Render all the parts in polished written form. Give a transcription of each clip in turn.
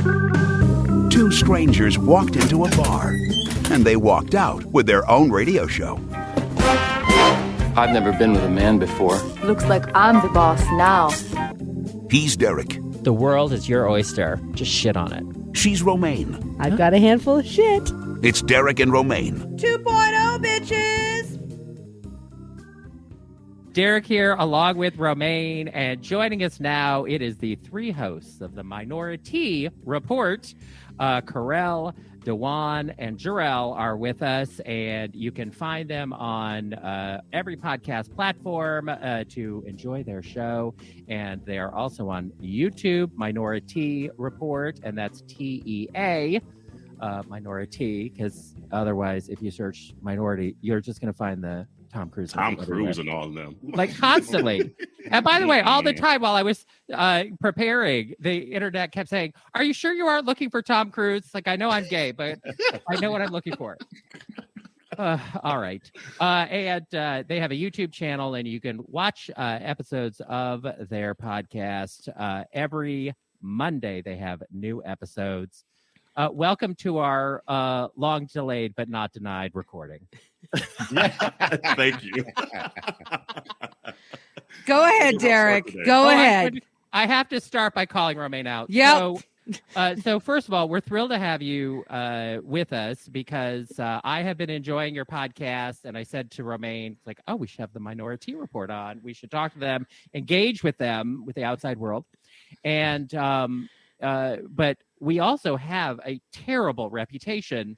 Two strangers walked into a bar, and they walked out with their own radio show. I've never been with a man before. Looks like I'm the boss now. He's Derek. The world is your oyster. Just shit on it. She's Romaine. I've got a handful of shit. It's Derek and Romaine. 2.0, bitches! Derek here, along with Romaine, and joining us now, it is the three hosts of the Minoritea Report. Kerel, Dawon, and Jarrell are with us, and you can find them on every podcast platform to enjoy their show. And they are also on YouTube, Minoritea Report, and that's TEA, Minority, because otherwise, if you search minority, you're just going to find the Tom Cruise and all of them, like constantly. And by the way, all the time while I was preparing, the internet kept saying, "Are you sure you aren't looking for Tom Cruise?" Like, I know I'm gay, but I know what I'm looking for. All right. And they have a YouTube channel, and you can watch episodes of their podcast every Monday. They have new episodes. Welcome to our long delayed but not denied recording. Thank you. Go ahead, Derek. Go ahead. I have to start by calling Romaine out. Yep. So first of all, we're thrilled to have you with us because I have been enjoying your podcast, and I said to Romaine, like, oh, we should have the Minoritea Report on. We should talk to them, engage with them, with the outside world. And but we also have a terrible reputation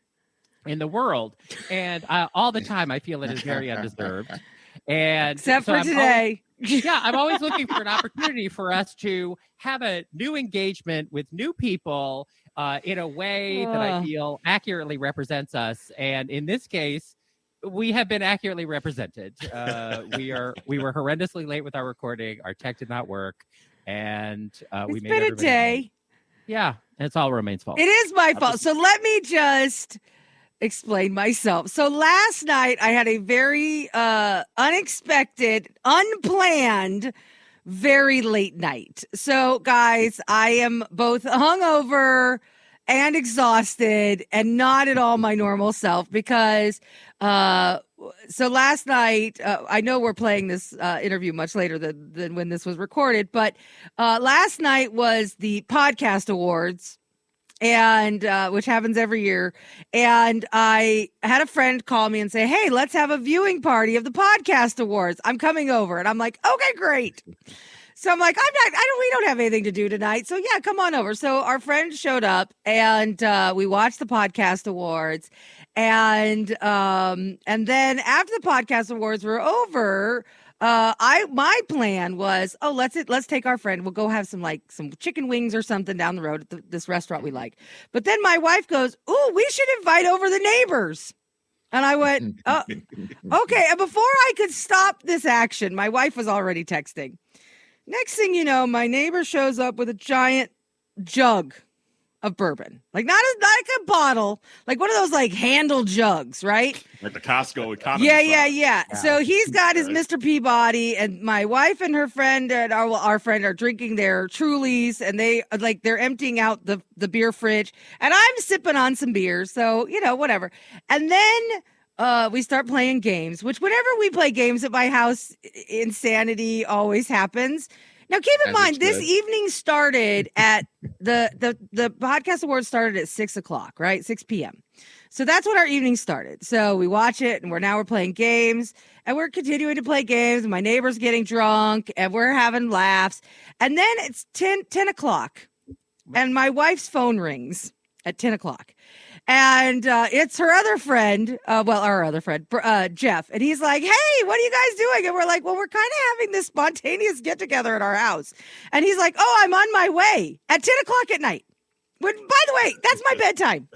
in the world, and all the time I feel it is very undeserved. And except for today. I'm always looking for an opportunity for us to have a new engagement with new people in a way that I feel accurately represents us. And in this case, we have been accurately represented. We were horrendously late with our recording. Our tech did not work, and we made been a day. Yeah, and it's all Romaine's fault. It is my fault. So let me just explain myself. So last night I had a very unexpected, unplanned, very late night. So guys, I am both hungover and exhausted and not at all my normal self because so last night, I know we're playing this interview much later than when this was recorded, but last night was the podcast awards, and which happens every year. And I had a friend call me and say, "Hey, let's have a viewing party of the podcast awards. I'm coming over." And I'm like, "Okay, great." So I'm like, we don't have anything to do tonight. So yeah, come on over. So our friend showed up, and we watched the podcast awards. And then after the podcast awards were over, my plan was, let's take our friend. We'll go have some chicken wings or something down the road at this restaurant we like. But then my wife goes, "Ooh, we should invite over the neighbors." And I went, okay. And before I could stop this action, my wife was already texting. Next thing you know, my neighbor shows up with a giant jug of bourbon, like not a bottle, like one of those like handle jugs, right? Like the Costco economy. Yeah. So he's got his Mr. Peabody, and my wife and her friend and our friend are drinking their Trulies, and they're emptying out the beer fridge, and I'm sipping on some beers, so whatever. And then we start playing games, which whenever we play games at my house, insanity always happens. Now, keep in mind, this evening started at the podcast awards started at 6:00, right? 6 p.m. So that's when our evening started. So we watch it, and we're playing games, and we're continuing to play games. And my neighbor's getting drunk, and we're having laughs. And then it's 10 o'clock, and my wife's phone rings at 10 o'clock. And it's her other friend, our other friend, Jeff. And he's like, "Hey, what are you guys doing?" And we're like, "Well, we're kind of having this spontaneous get-together at our house." And he's like, "Oh, I'm on my way at 10 o'clock at night." But, by the way, that's my bedtime.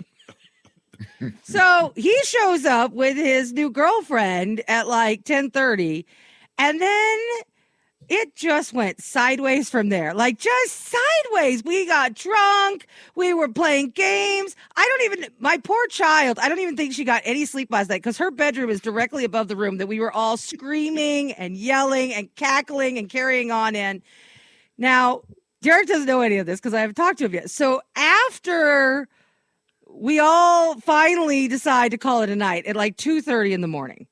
So he shows up with his new girlfriend at like 10:30. And then it just went sideways from there, like just sideways. We got drunk. We were playing games. My poor child, I don't even think she got any sleep last night because her bedroom is directly above the room that we were all screaming and yelling and cackling and carrying on in. Now, Derek doesn't know any of this because I haven't talked to him yet. So after we all finally decide to call it a night at like 2:30 in the morning,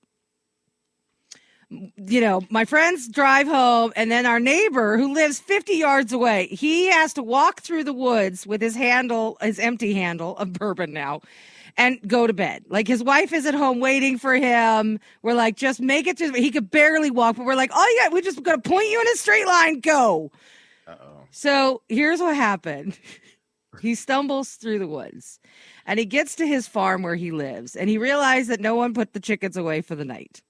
my friends drive home, and then our neighbor who lives 50 yards away, he has to walk through the woods with his empty handle of bourbon now, and go to bed. Like, his wife is at home waiting for him. We're like, just make it to, he could barely walk, but we're like, oh yeah, we're just going to point you in a straight line, go. So here's what happened. He stumbles through the woods, and he gets to his farm where he lives, and he realized that no one put the chickens away for the night.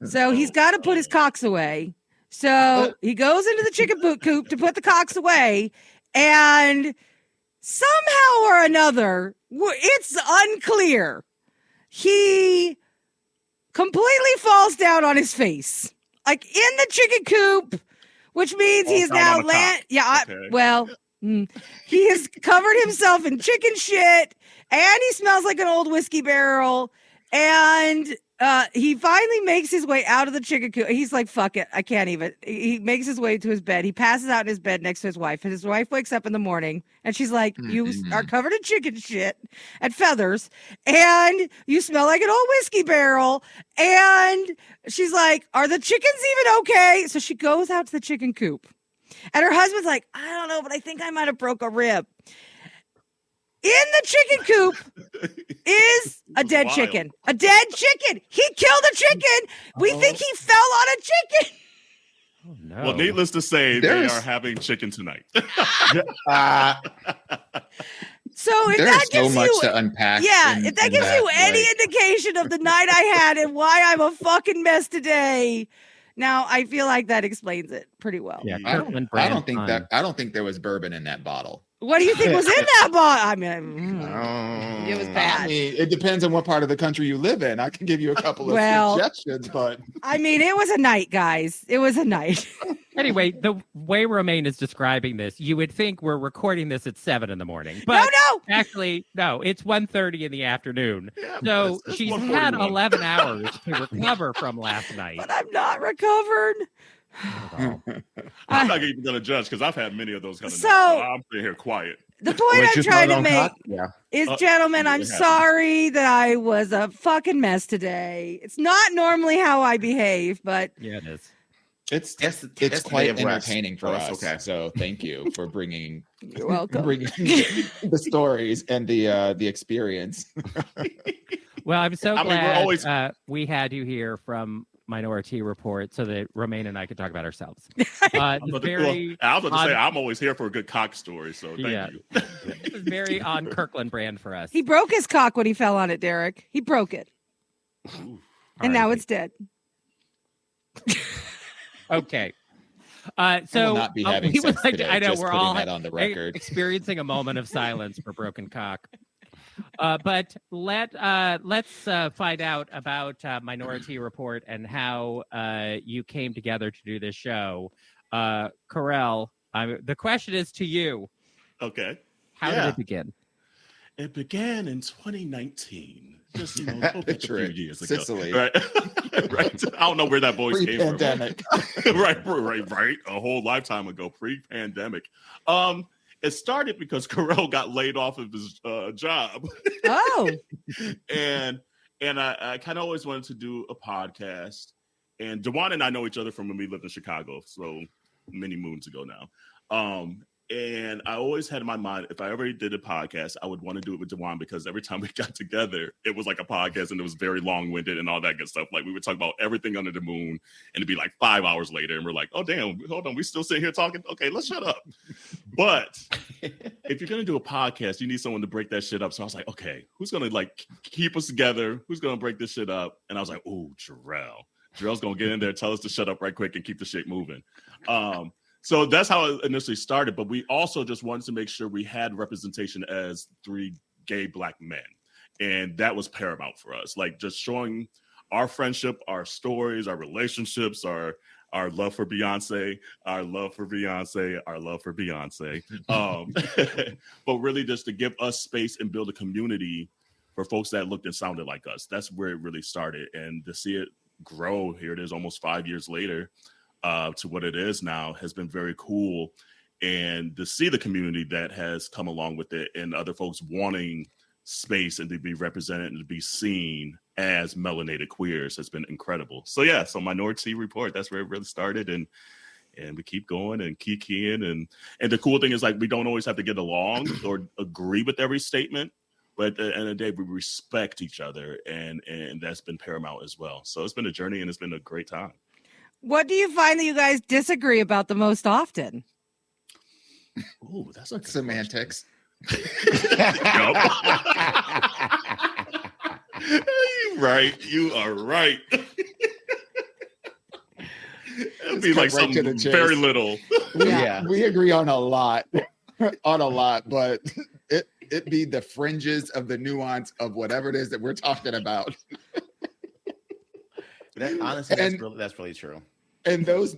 So he's got to put his cocks away. So he goes into the chicken coop to put the cocks away, and somehow or another, it's unclear, he completely falls down on his face, like in the chicken coop, which means he is now he has covered himself in chicken shit, and he smells like an old whiskey barrel, and he finally makes his way out of the chicken coop. He's like, fuck it, I can't even. He makes his way to his bed. He passes out in his bed next to his wife, and his wife wakes up in the morning, and she's like, you are covered in chicken shit and feathers, and you smell like an old whiskey barrel. And she's like, are the chickens even okay? So she goes out to the chicken coop, and her husband's like, I don't know, but I think I might have broke a rib. In the chicken coop is a dead chicken. A dead chicken. He killed a chicken. We think he fell on a chicken. Oh, no. Well, needless to say, they are having chicken tonight. So if there's that so gives much you, to unpack. if that gives you any indication of the night I had and why I'm a fucking mess today, now I feel like that explains it pretty well. Yeah, I don't think there was bourbon in that bottle. What do you think was in that bottle? I mean, it was bad. I mean, it depends on what part of the country you live in. I can give you a couple of suggestions, but I mean, it was a night, guys. It was a night. Anyway, the way Romaine is describing this, you would think we're recording this at 7 a.m, but no, actually, no, it's 1:30 in the afternoon. Yeah, so it's she's 1:41. had 11 hours to recover from last night. But I'm not recovered. I'm not even going to judge because I've had many of those kind of So- nights, so I'm sitting here quiet. The point I'm trying to make is, gentlemen, I'm it happened. sorry that I was a fucking mess today. It's not normally how I behave, but Yeah, it is. it's That's quite the West. entertaining for Oh, us. that's okay. So thank you for bringing you're welcome. the stories and the experience. Well, I'm so I mean, we're glad always- we had you here from Minority Report so that Romaine and I could talk about ourselves. I was about to say, I'm always here for a good cock story, so thank you. This is very on Kirkland brand for us. He broke his cock when he fell on it, Derek. He broke it. And now it's dead. Okay. I So will not be having we would sex like today, to, I know just we're putting all that on the record. experiencing a moment of silence for broken cock. But let's find out about Minority Report and how you came together to do this show. Kerel, the question is to you. Okay. How did it begin? It began in 2019. Just, go back a Picture few it. years ago. Sicily. Right. Right. I don't know where that voice came from. Pre-pandemic. right. A whole lifetime ago, pre-pandemic. It started because Kerel got laid off of his job. Oh. and I kind of always wanted to do a podcast. And Dawon and I know each other from when we lived in Chicago, so many moons ago now. And I always had in my mind, if I ever did a podcast, I would want to do it with Dawon because every time we got together, it was like a podcast and it was very long-winded and all that good stuff. Like we would talk about everything under the moon and it'd be like 5 hours later and we're like, oh, damn, hold on. We still sitting here talking? Okay, let's shut up. But if you're going to do a podcast, you need someone to break that shit up. So I was like, okay, who's going to like keep us together? Who's going to break this shit up? And I was like, oh, Jarrell. Jarrell's going to get in there, tell us to shut up right quick and keep the shit moving. So that's how it initially started. But we also just wanted to make sure we had representation as 3 gay Black men. And that was paramount for us. Like just showing our friendship, our stories, our relationships, our love for Beyonce, our love for Beyonce. But really just to give us space and build a community for folks that looked and sounded like us. That's where it really started. And to see it grow, here it is almost 5 years later, to what it is now has been very cool. and to see the community that has come along with it and other folks wanting space and to be represented and to be seen as melanated queers has been incredible. So yeah, so Minority Report, that's where it really started, and we keep going and kikiing, and the cool thing is, like, we don't always have to get along or agree with every statement, but at the end of the day, we respect each other, and that's been paramount as well. So it's been a journey, and it's been a great time. What do you find that you guys disagree about the most often? Oh, that's like semantics. Right, you are right. It'd be like right something very little. We agree on a lot, but it be the fringes of the nuance of whatever it is that we're talking about. Honestly, that's really true. And those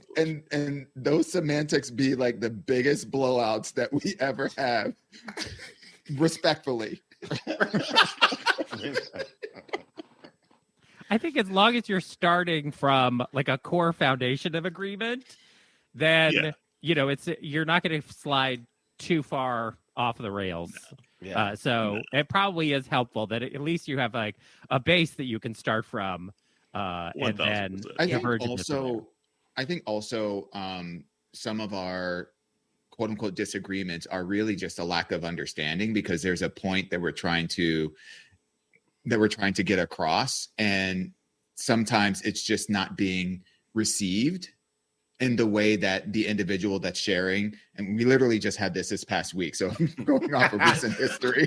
semantics be like the biggest blowouts that we ever have. Respectfully. I think as long as you're starting from like a core foundation of agreement, then you're not going to slide too far off the rails. So it probably is helpful that at least you have like a base that you can start from, and then I think also some of our quote unquote disagreements are really just a lack of understanding, because there's a point that we're trying to get across, and sometimes it's just not being received in the way that the individual that's sharing. And we literally just had this past week, so I'm going off of recent history.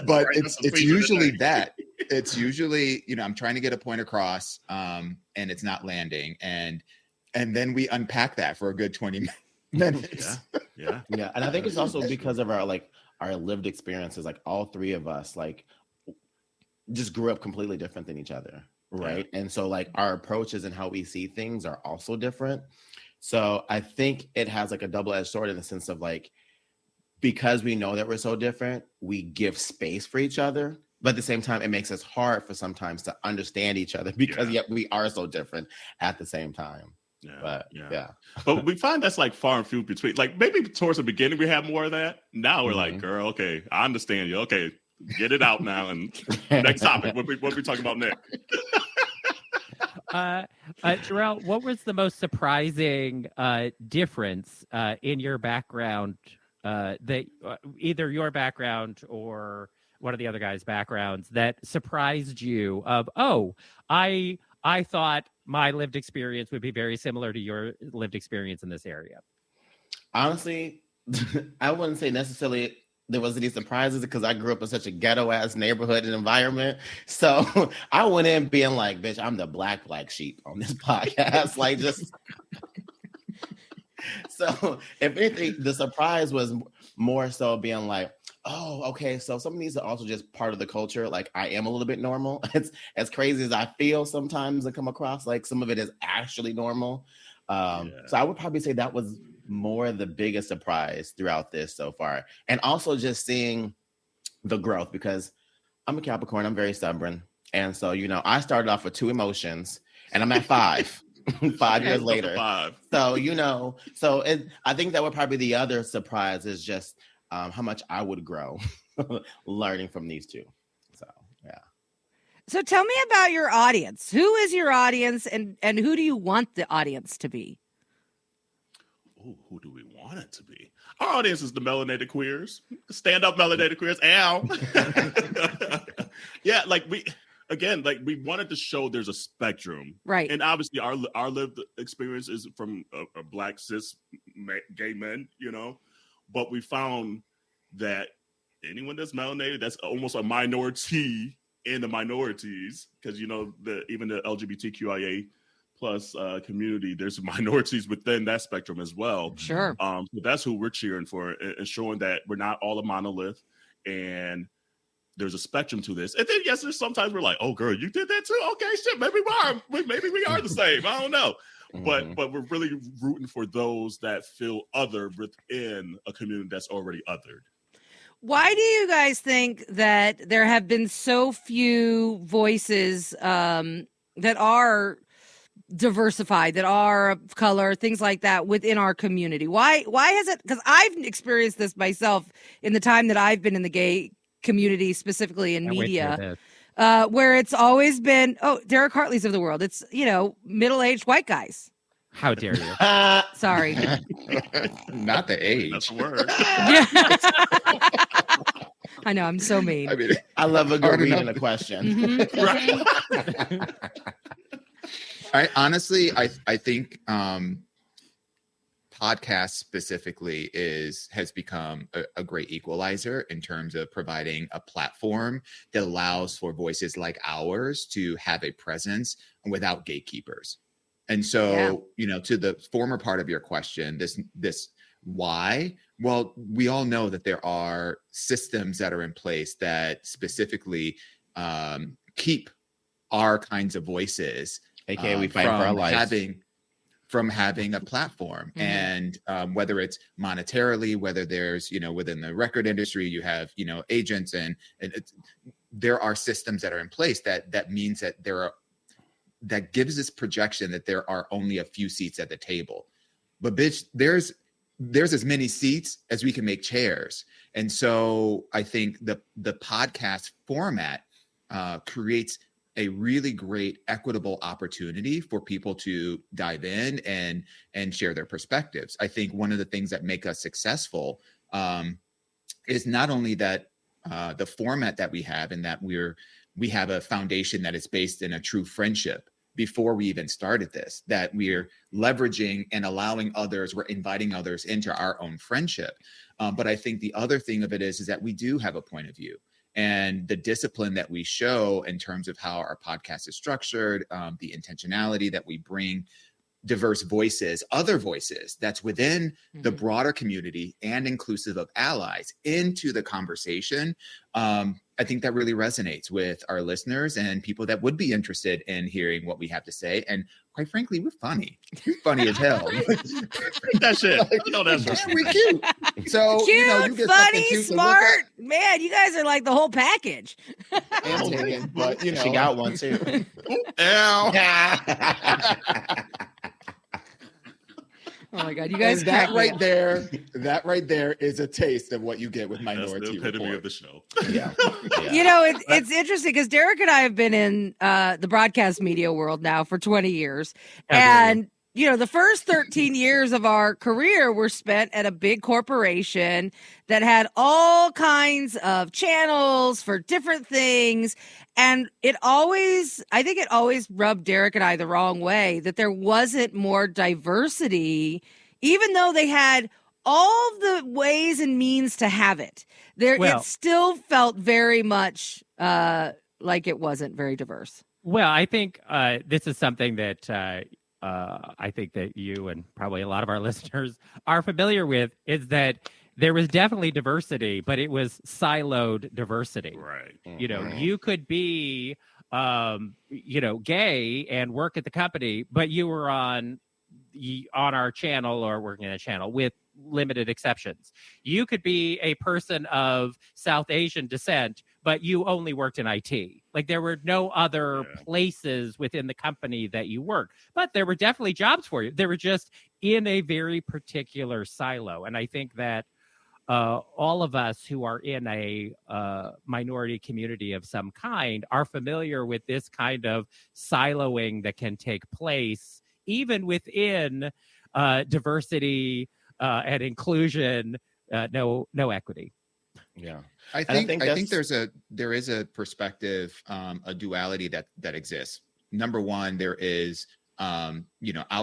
But it's usually that. It's usually, I'm trying to get a point across, and it's not landing, and then we unpack that for a good 20 minutes. Yeah. And I think it's also because of our lived experiences. Like, all three of us just grew up completely different than each other, right? Yeah. And so like our approaches and how we see things are also different. So I think it has like a double-edged sword in the sense of like, because we know that we're so different, we give space for each other. But at the same time, it makes us hard for sometimes to understand each other, because yet we are so different at the same time. But we find that's like far and few between. Like, maybe towards the beginning we have more of that. Now we're like, girl, okay, I understand you. Okay, get it out now. And next topic, what we talking about next? Jarrell, what was the most surprising difference in your background, that either your background or one of the other guys' backgrounds, that surprised you of, I thought my lived experience would be very similar to your lived experience in this area? Honestly, I wouldn't say necessarily there was any surprises, because I grew up in such a ghetto-ass neighborhood and environment. So I went in being like, bitch, I'm the black sheep on this podcast. Like, just... So if anything, the surprise was more so being like, oh, okay, so some of these are also just part of the culture. Like, I am a little bit normal. It's as crazy as I feel sometimes and come across, like some of it is actually normal. So I would probably say that was more the biggest surprise throughout this so far. And also just seeing the growth, because I'm a Capricorn, I'm very stubborn. And so, I started off with 2 emotions and I'm at 5. 5 years later. So, I think that would probably be the other surprise, is just how much I would grow learning from these 2. So, yeah. So tell me about your audience. Who is your audience, and who do you want the audience to be? Ooh, who do we want it to be? Our audience is the melanated queers, stand-up melanated queers. Ow. Yeah, we wanted to show there's a spectrum, right? And obviously, our lived experience is from a black cis gay men, But we found that anyone that's melanated, that's almost a minority in the minorities, because even the LGBTQIA plus community, there's minorities within that spectrum as well. Sure. So that's who we're cheering for, and showing that we're not all a monolith, and there's a spectrum to this. And then yes, there's sometimes we're like, oh girl, you did that too? Okay, shit, maybe we are the same. I don't know. But we're really rooting for those that feel other within a community that's already othered. Why do you guys think that there have been so few voices that are diversified, that are of color, things like that within our community? Why has it? Because I've experienced this myself in the time that I've been in the gay community, specifically in media, where it's always been, Derek Hartley's of the world. It's, middle-aged white guys. How dare you? Sorry. Not the age. That's a word. Yeah. I know, I'm so mean. I mean, I love a good Hard read enough. and a question. I honestly, I think podcast specifically has become a great equalizer in terms of providing a platform that allows for voices like ours to have a presence without gatekeepers. And so, to the former part of your question, this why? Well, we all know that there are systems that are in place that specifically keep our kinds of voices, AKA we fight for our lives. From having a platform. And whether it's monetarily, whether there's, within the record industry, you have, agents and there are systems that are in place that means that that gives this projection that there are only a few seats at the table. But bitch, there's as many seats as we can make chairs. And so I think the podcast format creates a really great equitable opportunity for people to dive in and share their perspectives. I think one of the things that make us successful is not only that the format that we have, and that we have a foundation that is based in a true friendship before we even started this, that we're leveraging and allowing others, we're inviting others into our own friendship. But I think the other thing of it is that we do have a point of view. And the discipline that we show in terms of how our podcast is structured, the intentionality that we bring diverse voices, other voices that's within the broader community and inclusive of allies into the conversation. I think that really resonates with our listeners and people that would be interested in hearing what we have to say. And quite frankly, we're funny. We're funny as hell. That shit. That's right. We're cute. So, Cute, you get funny, cute smart. Man, you guys are like the whole package. and taken, but She got one too. Oh my God, you guys! And that right there is a taste of what you get with Minority That's the epitome Report. of the show. Yeah. It's interesting because Derek and I have been in the broadcast media world now for 20 years, and the first 13 years of our career were spent at a big corporation that had all kinds of channels for different things. And I think it always rubbed Derek and I the wrong way that there wasn't more diversity, even though they had all the ways and means to have it. It still felt very much like it wasn't very diverse. Well, I think this is something that I think that you and probably a lot of our listeners are familiar with, is that there was definitely diversity, but it was siloed diversity. Right. You could be, gay and work at the company, but you were on our channel or working in a channel with limited exceptions. You could be a person of South Asian descent, but you only worked in IT. Like there were no other places within the company that you worked, but there were definitely jobs for you. They were just in a very particular silo. And I think that all of us who are in a minority community of some kind are familiar with this kind of siloing that can take place even within diversity and inclusion, no equity. Yeah. I think there is a perspective, a duality that exists. Number one, there is out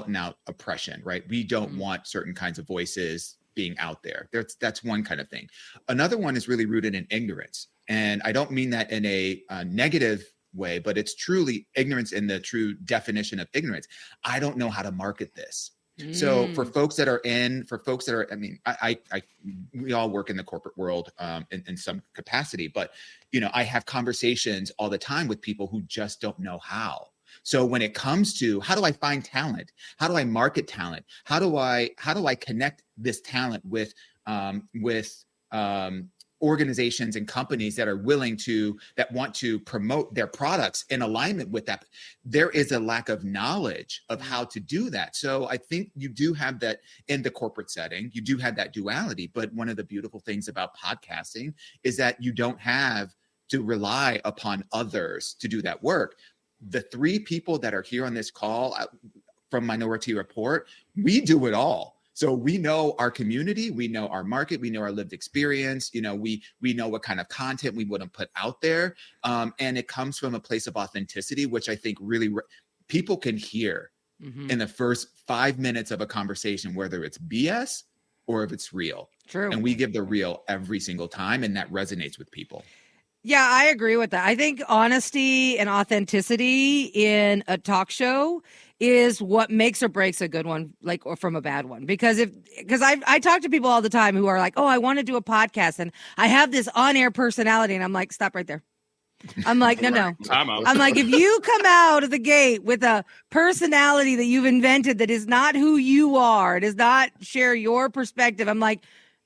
and out oppression, right? We don't want certain kinds of voices being out there. That's one kind of thing. Another one is really rooted in ignorance. And I don't mean that in a negative way, but it's truly ignorance in the true definition of ignorance. I don't know how to market this. So for folks that are we all work in the corporate world in some capacity, but I have conversations all the time with people who just don't know how. So when it comes to how do I find talent, how do I market talent, how do I connect this talent with organizations and companies that are that want to promote their products in alignment with that. There is a lack of knowledge of how to do that. So I think you do have that in the corporate setting. You do have that duality. But one of the beautiful things about podcasting is that you don't have to rely upon others to do that work. The three people that are here on this call from Minority Report, we do it all. So we know our community, we know our market, we know our lived experience. You know, we know what kind of content we want to put out there, and it comes from a place of authenticity, which I think really people can hear in the first 5 minutes of a conversation, whether it's BS or if it's real. True. And we give the real every single time, and that resonates with people. Yeah, I agree with that. I think honesty and authenticity in a talk show is what makes or breaks a good one, like, or from a bad one. Because I talk to people all the time who are like, oh, I want to do a podcast and I have this on-air personality. And I'm like, stop right there. I'm like, no. I'm like, if you come out of the gate with a personality that you've invented that is not who you are, does not share your perspective, I'm like,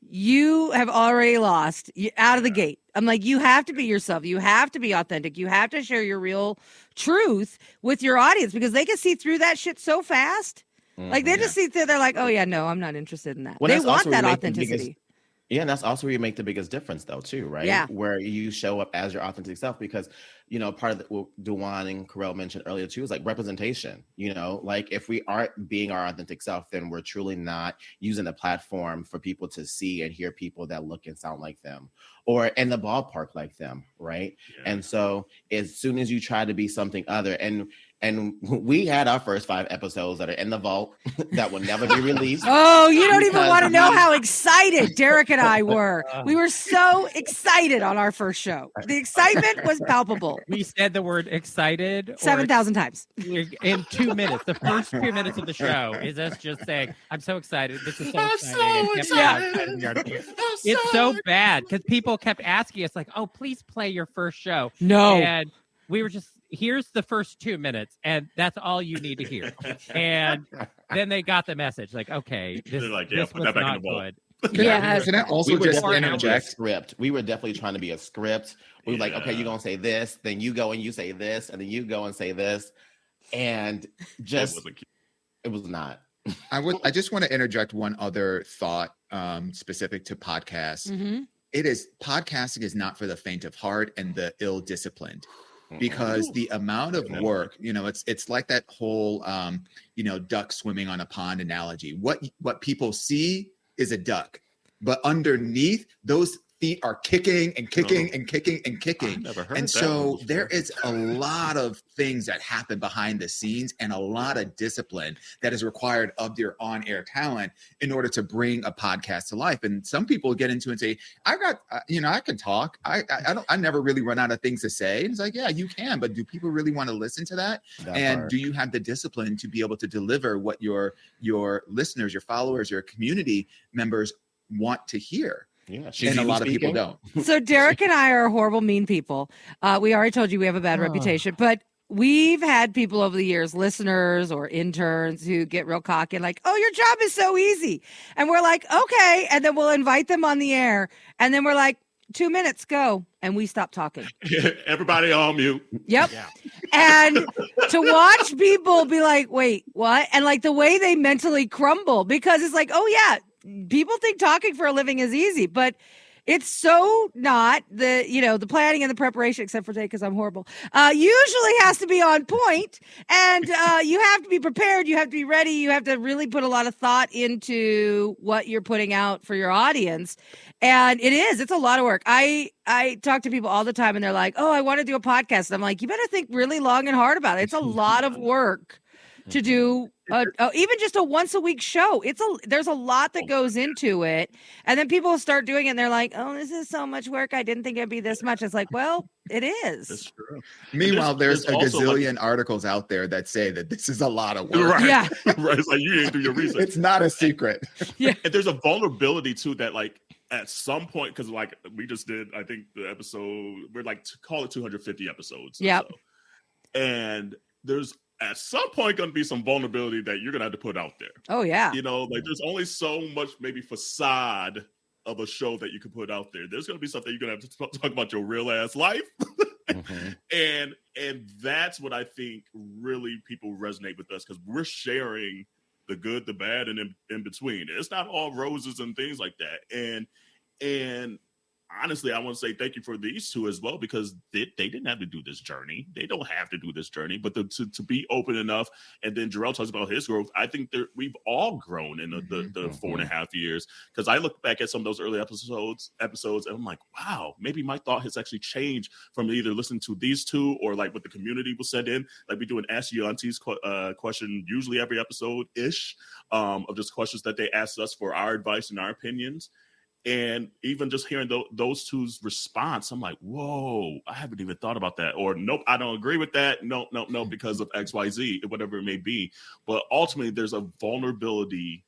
you have already lost out of the gate. I'm like, you have to be yourself. You have to be authentic. You have to share your real truth with your audience because they can see through that shit so fast. Like they just see through. They're like, oh yeah, no, I'm not interested in that. Well, they want that authenticity. Yeah, and that's also where you make the biggest difference, though, too, right? Yeah. Where you show up as your authentic self, because, you know, part of what Dawon and Kerel mentioned earlier, too, is like representation. You know, like if we aren't being our authentic self, then we're truly not using the platform for people to see and hear people that look and sound like them or in the ballpark like them, right? Yeah. And so as soon as you try to be something other, and we had our first 5 episodes that are in the vault that will never be released. Oh, you don't even want to know how excited Derek and I were. We were so excited on our first show. The excitement was palpable. We said the word excited 7,000 times. In 2 minutes. The first 2 minutes of the show is us just saying, I'm so excited. This is so exciting. It's so bad because people kept asking us like, oh, please play your first show. No. And we were just, here's the first 2 minutes, and that's all you need to hear. And then they got the message, like, okay, this was not good. Can I also just interject? Script. We were definitely trying to be a script. We were like, okay, you're gonna say this, then you go and you say this, and then you go and say this, and just it was not. I just want to interject one other thought specific to podcasts. Podcasting is not for the faint of heart and the ill-disciplined. Because the amount of work, you know, it's like that whole, duck swimming on a pond analogy. What people see is a duck, but underneath those feet are kicking and kicking and kicking and kicking. And so there is a lot of things that happen behind the scenes and a lot of discipline that is required of your on-air talent in order to bring a podcast to life. And some people get into it and say, I can talk. I never really run out of things to say. And it's like, yeah, you can, but do people really want to listen to that? Do you have the discipline to be able to deliver what your listeners, your followers, your community members want to hear? Yeah, and a lot of people don't. So Derek and I are horrible, mean people. We already told you we have a bad reputation, but we've had people over the years, listeners or interns, who get real cocky and like, oh, your job is so easy. And we're like, okay. And then we'll invite them on the air. And then we're like, 2 minutes, go. And we stop talking. Everybody on mute. Yep. Yeah. And to watch people be like, wait, what? And like the way they mentally crumble, because it's like, oh yeah, people think talking for a living is easy, but it's so not. The planning and the preparation, except for today because I'm horrible, usually has to be on point, and you have to be prepared. You have to be ready. You have to really put a lot of thought into what you're putting out for your audience. And it's a lot of work. I talk to people all the time and they're like, oh, I want to do a podcast. And I'm like, you better think really long and hard about it. It's a lot of work to do even just a once a week show. There's a lot that goes into it. And then people start doing it and they're like, oh, this is so much work. I didn't think it'd be this much. It's like, well, it is. That's true. Meanwhile, there's a gazillion articles out there that say that this is a lot of work. Right. Yeah. Right. It's like you didn't do your research. It's not a secret. Yeah. And there's a vulnerability too that like at some point, because like we just did, I think the episode, we're like call it 250 episodes. Yep. So. And there's at some point going to be some vulnerability that you're going to have to put out there. Oh yeah. You know, like there's only so much maybe facade of a show that you can put out there. There's going to be something you're going to have to talk about your real ass life. And that's what I think really people resonate with us, because we're sharing the good, the bad, and in between. It's not all roses and things like that. And honestly, I want to say thank you for these two as well, because they didn't have to do this journey. They don't have to do this journey, but to be open enough. And then Jarrell talks about his growth. I think that we've all grown in the 4.5 years, because I look back at some of those early episodes, and I'm like, wow, maybe my thought has actually changed from either listening to these two or like what the community will send in. Like we do an Ask Your Aunties question usually every episode-ish of just questions that they ask us for our advice and our opinions. And even just hearing those two's response, I'm like, whoa, I haven't even thought about that. Or nope, I don't agree with that. No, because of XYZ, whatever it may be. But ultimately, there's a vulnerability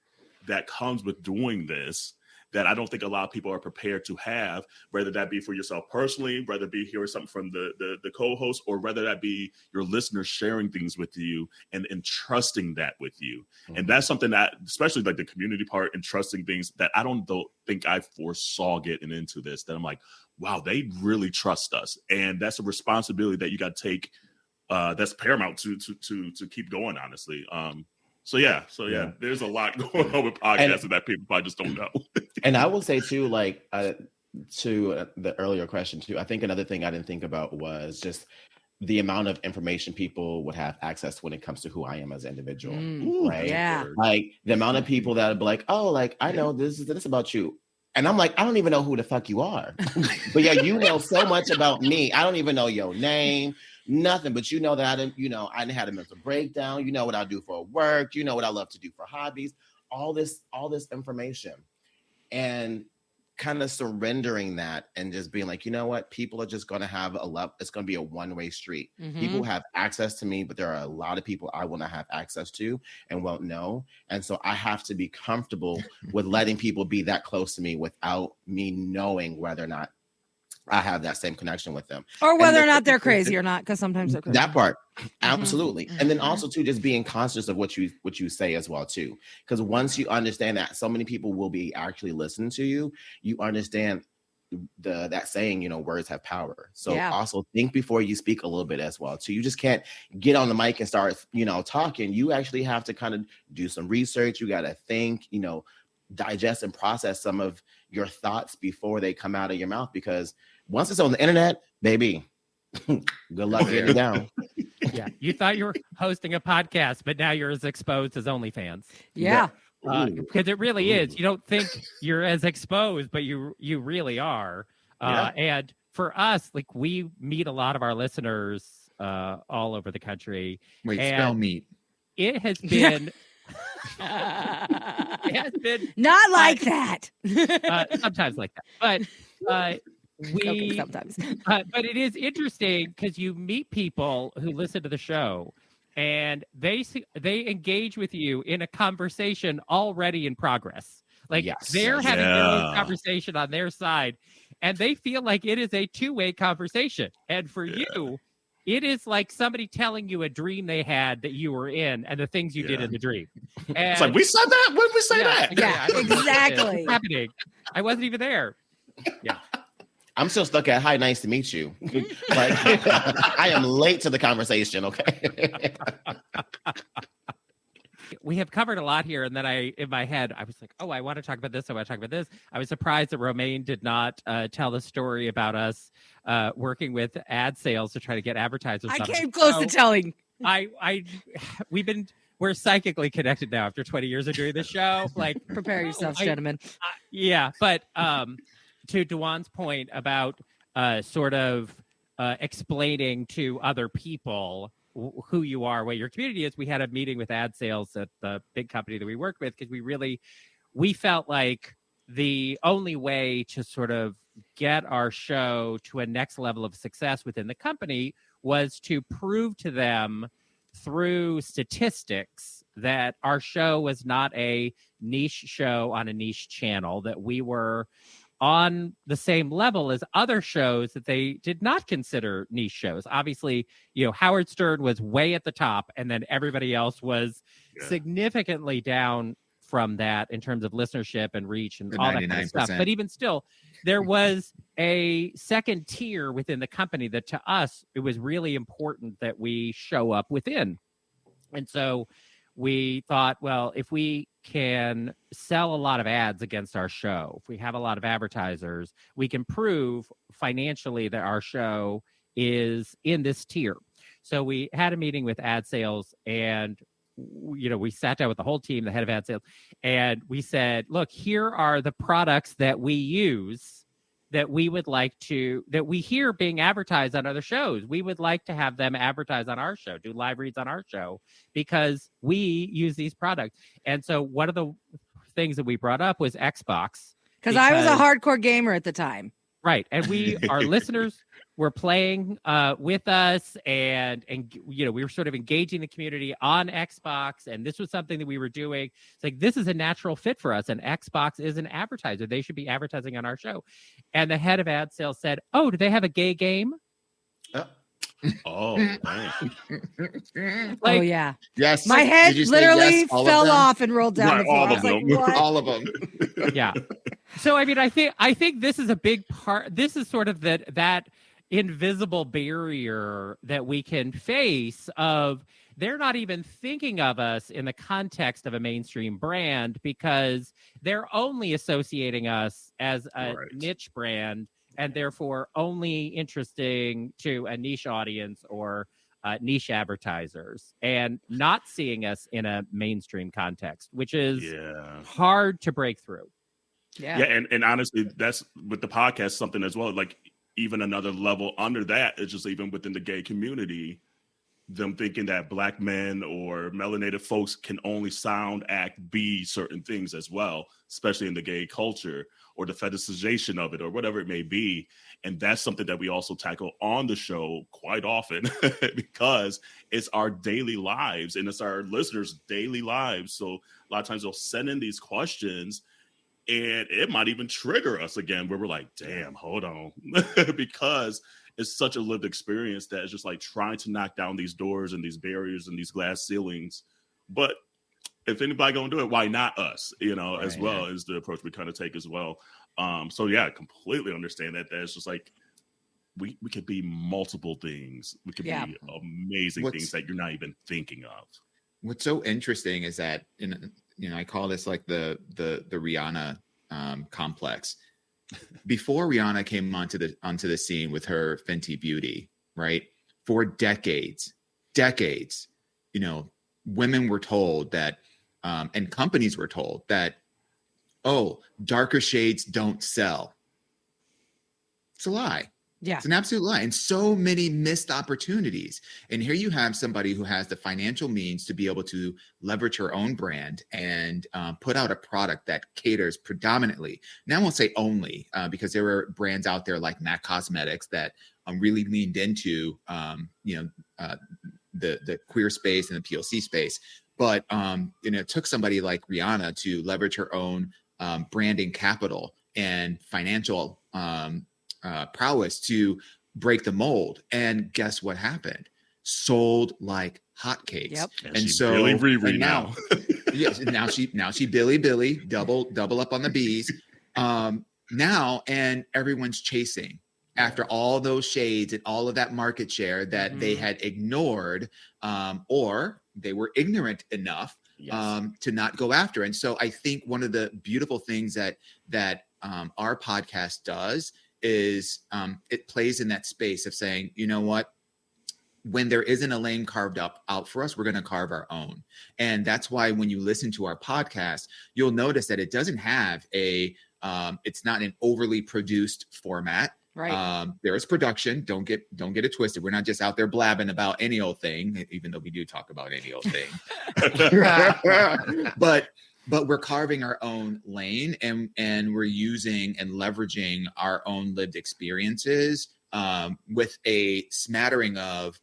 that comes with doing this that I don't think a lot of people are prepared to have, whether that be for yourself personally, whether it be hearing something from the co-host, or whether that be your listeners sharing things with you and trusting that with you. And that's something that, especially like the community part and trusting things, that I don't think I foresaw getting into this, that I'm like, wow, they really trust us. And that's a responsibility that you got to take. That's paramount to keep going, honestly. So yeah, there's a lot going on with podcasting that people probably just don't know. And I will say too, like to the earlier question too, I think another thing I didn't think about was just the amount of information people would have access to when it comes to who I am as an individual, right? Yeah. Like the amount of people that would be like, oh, like I know this about you. And I'm like, I don't even know who the fuck you are. But yeah, you know so much about me. I don't even know your name. Nothing, but you know that I didn't have a mental breakdown. You know what I do for work. You know what I love to do for hobbies. All this information, and kind of surrendering that and just being like, you know what, people are just going to have it's going to be a one-way street. People have access to me, but there are a lot of people I will not have access to and won't know. And so I have to be comfortable with letting people be that close to me without me knowing whether or not I have that same connection with them, or whether or not they're crazy or not, because sometimes they're crazy. That part, absolutely. And then also too, just being conscious of what you say as well too, because once you understand that so many people will be actually listening to you, you understand that saying, words have power. So also think before you speak a little bit as well too. You just can't get on the mic and start talking. You actually have to kind of do some research. You got to think, digest and process some of your thoughts before they come out of your mouth, because once it's on the internet, baby, good luck getting it down. Yeah, you thought you were hosting a podcast, but now you're as exposed as OnlyFans. Yeah. Because it really is. You don't think you're as exposed, but you really are. And for us, like, we meet a lot of our listeners all over the country. Wait, spell meet. It has been... it has been not like that. Sometimes like that, but okay, sometimes. But it is interesting because you meet people who listen to the show, and they engage with you in a conversation already in progress. Like they're having their own conversation on their side, and they feel like it is a two-way conversation. And for you, it is like somebody telling you a dream they had that you were in and the things you did in the dream. And it's like, we said that? When did we say that? Yeah, exactly. What's happening? I wasn't even there. Yeah. I'm still stuck at hi, nice to meet you. Like, I am late to the conversation, okay? We have covered a lot here, and then in my head, I was like, oh, I want to talk about this. I want to talk about this. I was surprised that Romaine did not tell the story about us working with ad sales to try to get advertisers. I came close to telling. We're psychically connected now after 20 years of doing this show. Like, prepare yourselves, gentlemen. But to Dawon's point about sort of explaining to other people who you are, what your community is. We had a meeting with ad sales at the big company that we worked with, because we felt like the only way to sort of get our show to a next level of success within the company was to prove to them through statistics that our show was not a niche show on a niche channel, that we were on the same level as other shows that they did not consider niche shows. Obviously, Howard Stern was way at the top, and then everybody else was significantly down from that in terms of listenership and reach and all that kind of stuff. 99%. But even still, there was a second tier within the company that to us, it was really important that we show up within. And so we thought, well, if we can sell a lot of ads against our show, if we have a lot of advertisers, we can prove financially that our show is in this tier. So we had a meeting with ad sales, and we sat down with the whole team, the head of ad sales, and we said, look, here are the products that we use that we would like to, that we hear being advertised on other shows. We would like to have them advertise on our show, do live reads on our show, because we use these products. And so one of the things that we brought up was Xbox. Because I was a hardcore gamer at the time. Right. And our listeners were playing with us, and we were sort of engaging the community on Xbox, and this was something that we were doing. It's like, this is a natural fit for us, and Xbox is an advertiser. They should be advertising on our show. And the head of ad sales said, oh, do they have a gay game? Oh, man. Oh, yeah. Yes. My head literally yes, fell off and rolled down. Right, the floor. all I was of like, them. what? All of them. Yeah. So, I mean, I think this is a big part. This is sort of that invisible barrier that we can face of they're not even thinking of us in the context of a mainstream brand, because they're only associating us as a niche brand, and therefore only interesting to a niche audience or niche advertisers, and not seeing us in a mainstream context, which is hard to break through. Yeah, and honestly, that's with the podcast something as well. Like, even another level under that is just even within the gay community, them thinking that Black men or melanated folks can only sound, act, be certain things as well, especially in the gay culture, or the fetishization of it, or whatever it may be. And that's something that we also tackle on the show quite often because it's our daily lives and it's our listeners' daily lives. So a lot of times they'll send in these questions, and it might even trigger us again, where we're like, damn, hold on. Because it's such a lived experience that it's just like trying to knock down these doors and these barriers and these glass ceilings. But if anybody gonna do it, why not us? As well is the approach we kind of take as well. So yeah, I completely understand that. That's just like we could be multiple things. We could be amazing things that you're not even thinking of. What's so interesting is that I call this like the Rihanna complex. Before Rihanna came onto the scene with her Fenty Beauty, right? For decades, women were told that, and companies were told that, oh, darker shades don't sell. It's a lie. Yeah. It's an absolute lie. And so many missed opportunities. And here you have somebody who has the financial means to be able to leverage her own brand and put out a product that caters predominantly. Now I won't say only, because there were brands out there like MAC Cosmetics that really leaned into, the queer space and the POC space. But, it took somebody like Rihanna to leverage her own branding capital and financial prowess to break the mold. And guess what happened? Sold like hotcakes. Yep. And so Billy now, yes, now she Billy double up on the B's. Now, and everyone's chasing after all those shades and all of that market share that they had ignored, or they were ignorant enough to not go after. And so I think one of the beautiful things that our podcast does is it plays in that space of saying, you know what, when there isn't a lane carved out for us, we're going to carve our own. And that's why when you listen to our podcast, you'll notice that it doesn't have it's not an overly produced format. Right. There is production. Don't get it twisted. We're not just out there blabbing about any old thing, even though we do talk about any old thing. But we're carving our own lane, and we're using and leveraging our own lived experiences with a smattering of,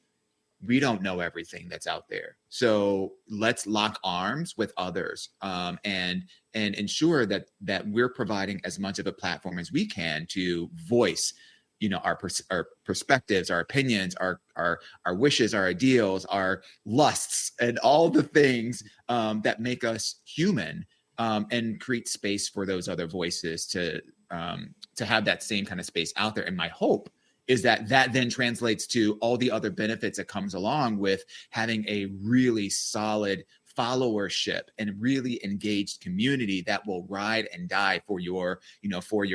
we don't know everything that's out there. So let's lock arms with others and ensure that we're providing as much of a platform as we can to voice, our perspectives, our opinions, our wishes, our ideals, our lusts, and all the things that make us human. and create space for those other voices to have that same kind of space out there. And my hope is that then translates to all the other benefits that comes along with having a really solid followership and really engaged community that will ride and die for your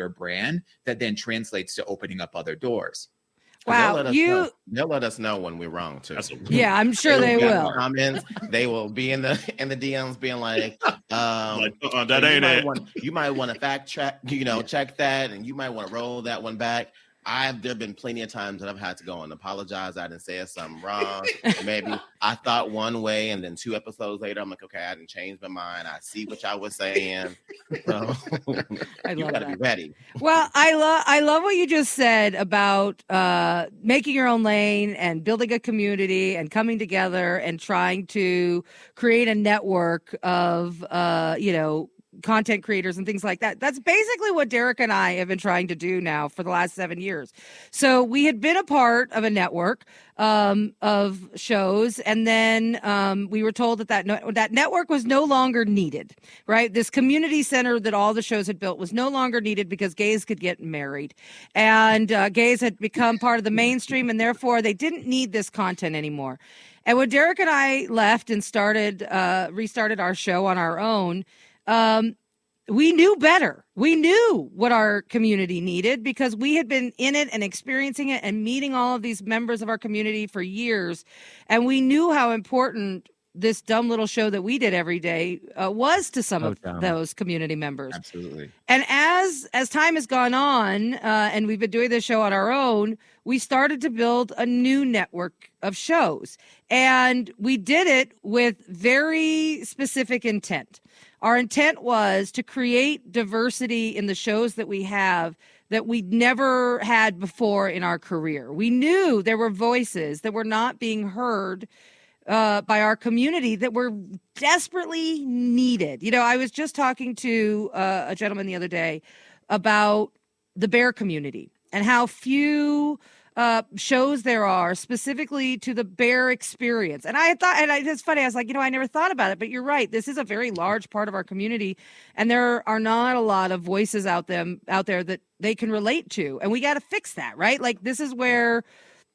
brand, that then translates to opening up other doors. Wow, they'll let us know when we're wrong too. Yeah, I'm sure they will. Comments, they will be in the DMs being like, that ain't it. You might want to fact check, check that, and you might want to roll that one back. There've been plenty of times that I've had to go and apologize. I didn't say something wrong. Maybe I thought one way, and then 2 episodes later, I'm like, okay, I didn't change my mind. I see what y'all was saying. So, you got to be ready. Well, I love what you just said about making your own lane and building a community and coming together and trying to create a network of content creators and things like that. That's basically what Derek and I have been trying to do now for the last 7 years. So we had been a part of a network of shows, and then we were told that network was no longer needed, right? This community center that all the shows had built was no longer needed because gays could get married, and gays had become part of the mainstream, and therefore they didn't need this content anymore. And when Derek and I left and restarted our show on our own, we knew better. We knew what our community needed because we had been in it and experiencing it and meeting all of these members of our community for years. And we knew how important this dumb little show that we did every day was to some of those community members. Absolutely. And as time has gone on, and we've been doing this show on our own, we started to build a new network of shows. And we did it with very specific intent. Our intent was to create diversity in the shows that we have that we'd never had before in our career. We knew there were voices that were not being heard by our community that were desperately needed. I was just talking to a gentleman the other day about the bear community and how few shows there are specifically to the bear experience. And it's funny, I was like, I never thought about it, but you're right. This is a very large part of our community, and there are not a lot of voices out there that they can relate to. And we got to fix that, right? Like, this is where,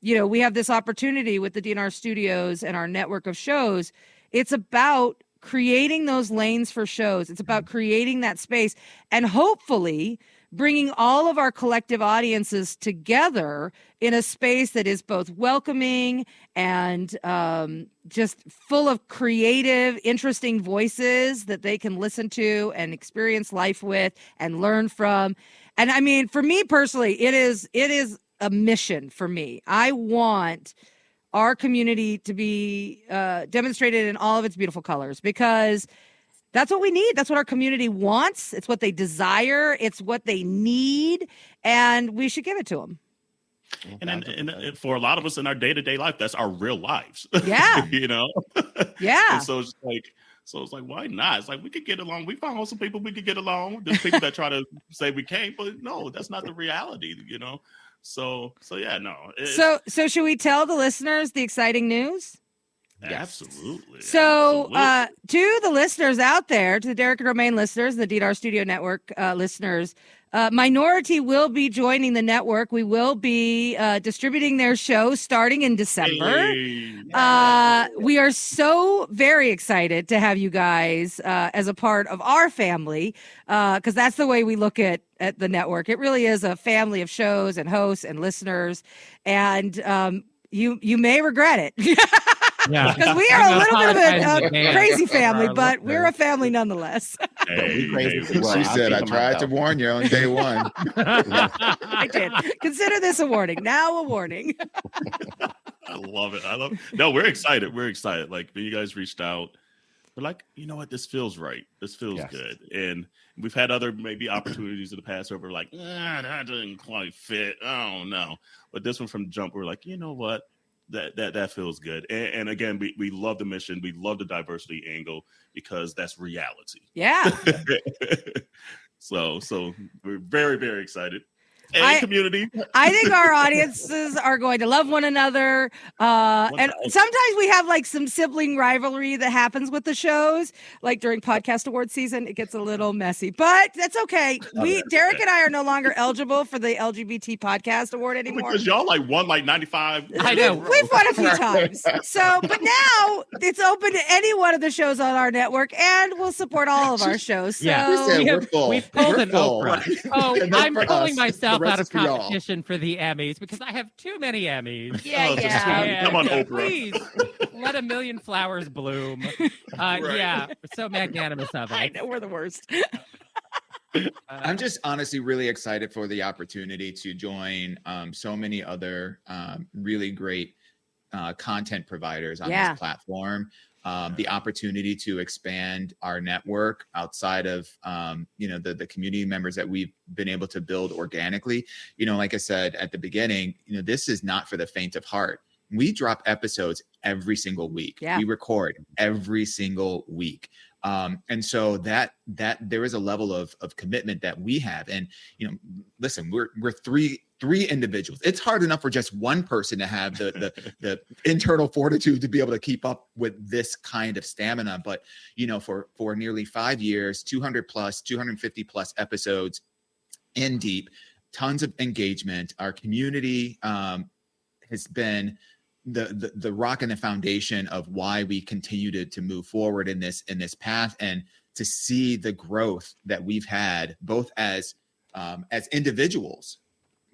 we have this opportunity with the DNRStudios and our network of shows. It's about creating those lanes for shows. It's about creating that space and hopefully bringing all of our collective audiences together in a space that is both welcoming and just full of creative, interesting voices that they can listen to and experience life with and learn from. And I mean, for me personally, it is a mission for me. I want our community to be demonstrated in all of its beautiful colors because that's what we need. That's what our community wants. It's what they desire. It's what they need. And we should give it to them. And for a lot of us in our day-to-day life, that's our real lives. Yeah. Yeah. And so it's like, why not? It's like, we could get along. We found some people we could get along. There's people that try to say we can't, but no, that's not the reality, So yeah, no. So should we tell the listeners the exciting news? Absolutely. So to the listeners out there, to the Derek and Romaine listeners, the DNRStudio Network listeners, Minority will be joining the network. We will be distributing their show starting in December. Hey. We are so very excited to have you guys as a part of our family because that's the way we look at the network. It really is a family of shows and hosts and listeners, and you may regret it. Yeah, because we are a little bit of a crazy family, but we're a family nonetheless. She said, I tried to warn you on day one. I did. Consider this a warning. Now a warning. I love it. No, we're excited. We're excited. Like, when you guys reached out, we're like, you know what? This feels right. This feels good. And we've had other maybe opportunities in the past where we're like, that didn't quite fit. I don't know. But this one from the jump, we're like, you know what? That feels good. And again, we love the mission. We love the diversity angle because that's reality. Yeah. So we're very, very excited. community. I think our audiences are going to love one another. And sometimes we have like some sibling rivalry that happens with the shows. Like during podcast award season, it gets a little messy, but that's okay. Derek and I are no longer eligible for the LGBT podcast award anymore. Because y'all like won like 95. I know. We've won a few times. So, but now it's open to any one of the shows on our network, and we'll support all of our shows. So Yeah. We've pulled an full. Oprah. Oh, And then I'm for pulling us, myself the rest out of is for y'all. competition for the Emmys because I have too many Emmys. yeah. Come on, And, Oprah. Please let a million flowers bloom. Yeah, we're so magnanimous of it. I know we're the worst. I'm just honestly really excited for the opportunity to join so many other really great content providers on this platform. The opportunity to expand our network outside of the community members that we've been able to build organically. Like I said at the beginning, this is not for the faint of heart. We drop episodes every single week. Yeah. We record every single week. And so that there is a level of commitment that we have. And, listen, we're three individuals. It's hard enough for just one person to have the internal fortitude to be able to keep up with this kind of stamina. But, for nearly 5 years, 250 plus episodes in deep, tons of engagement. Our community has been the rock and the foundation of why we continue to move forward in this path, and to see the growth that we've had both as individuals,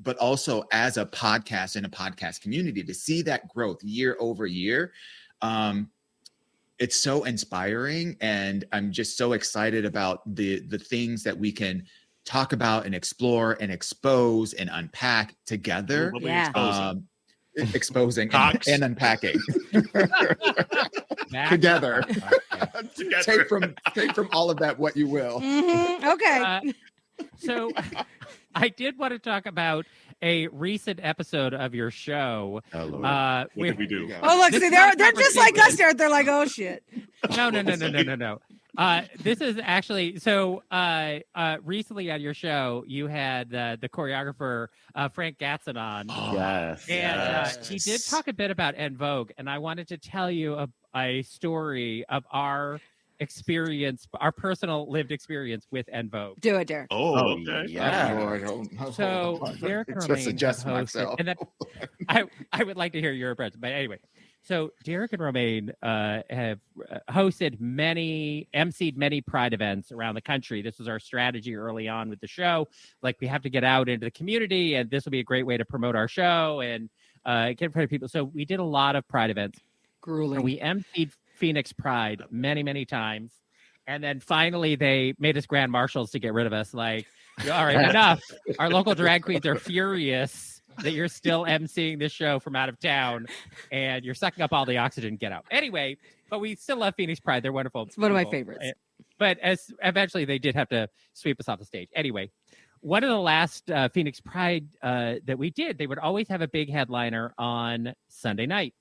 but also as a podcast and a podcast community, to see that growth year over year. It's so inspiring, and I'm just so excited about the things that we can talk about and explore and expose and unpack together. Exposing and unpacking together. Take from all of that what you will. Mm-hmm. Okay. So I did want to talk about a recent episode of your show. Oh, Lord. What did we do? Oh, look, see, they're just like us there. They're like, oh shit. No. This is actually recently on your show you had the choreographer Frank Gatson on. Yes. And he did talk a bit about En Vogue, and I wanted to tell you a story of our experience, our personal lived experience with En Vogue. Do it, Derek. Oh, okay. Yeah. So Derek and Romaine adjust have hosted, myself. and then I would like to hear your impression. But anyway, so Derek and Romaine have emceed many Pride events around the country. This was our strategy early on with the show. Like, we have to get out into the community, and this will be a great way to promote our show and get in front of people. So we did a lot of Pride events. Grueling. And we emceed Phoenix Pride many times. And then finally they made us grand marshals to get rid of us. Like, all right, enough. Our local drag queens are furious that you're still emceeing this show from out of town and you're sucking up all the oxygen. Get out. Anyway, but we still love Phoenix Pride. They're wonderful. It's one of my favorites. But as eventually they did have to sweep us off the stage. Anyway, one of the last Phoenix Pride that we did, they would always have a big headliner on Sunday night.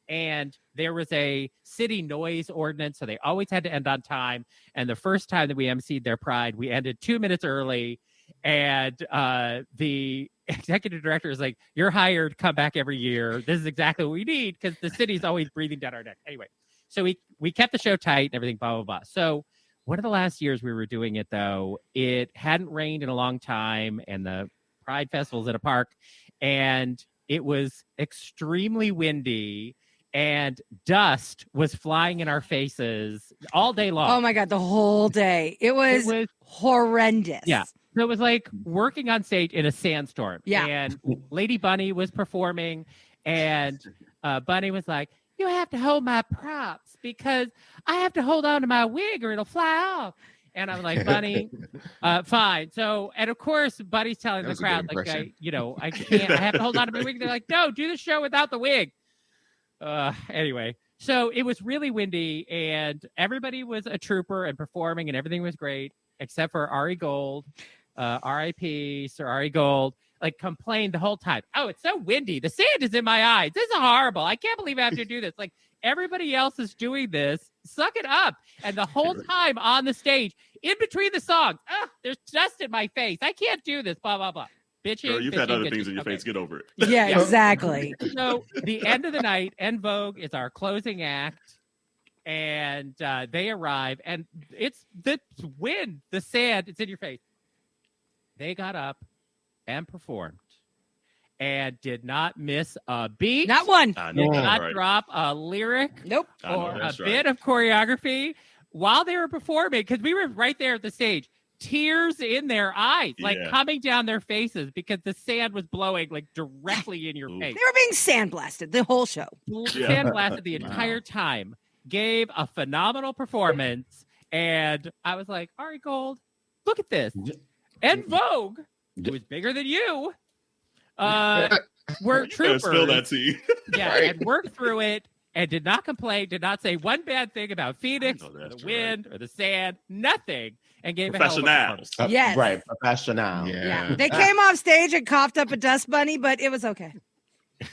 And there was a city noise ordinance, so they always had to end on time. And the first time that we emceed their Pride, we ended 2 minutes early. And the executive director is like, "You're hired. Come back every year. This is exactly what we need," because the city's always breathing down our neck. Anyway, so we kept the show tight and everything, blah, blah, blah. So one of the last years we were doing it, though, it hadn't rained in a long time, and the Pride Festival's at a park, and it was extremely windy. And dust was flying in our faces all day long. Oh my God, the whole day. It was horrendous. Yeah. So it was like working on stage in a sandstorm. Yeah. And Lady Bunny was performing, and Bunny was like, "You have to hold my props because I have to hold on to my wig or it'll fly off." And I'm like, "Bunny, fine." So, and of course, Bunny's telling the crowd, like, I can't, I have to hold on to my wig. They're like, "No, do the show without the wig." Anyway, so it was really windy, and everybody was a trooper and performing, and everything was great, except for Ari Gold, R.I.P. Sir Ari Gold, like, complained the whole time. "Oh, it's so windy. The sand is in my eyes. This is horrible. I can't believe I have to do this. Like, everybody else is doing this. Suck it up." And the whole time on the stage, in between the songs, there's dust in my face. I can't do this, blah, blah, blah. bitching. Girl, you've bitching, had other bitching. things in your Okay. face. Get over it. Yeah, exactly. So the end of the night, En Vogue is our closing act, and they arrive, and it's the wind, the sand, it's in your face. They got up and performed, and did not miss a beat. Not one. I Did know that's not right. drop a lyric Nope. I know or a that's bit right. of choreography while they were performing, because we were right there at the stage. Tears in their eyes, like Yeah. coming down their faces, because the sand was blowing like directly in your Ooh. face. They were being sandblasted the whole show. Sandblasted the Wow. entire time. Gave a phenomenal performance, and I was like, "All right, Gold, look at this." En Vogue, who is bigger than you, were You better troopers. spill that tea. Yeah, Right. and worked through it, and did not complain, did not say one bad thing about Phoenix, I know or the that's wind, or the sand, nothing, and gave a hell of a Professionals. performance. Yes. Right. Professional. Yeah. They came off stage and coughed up a dust bunny, but it was okay.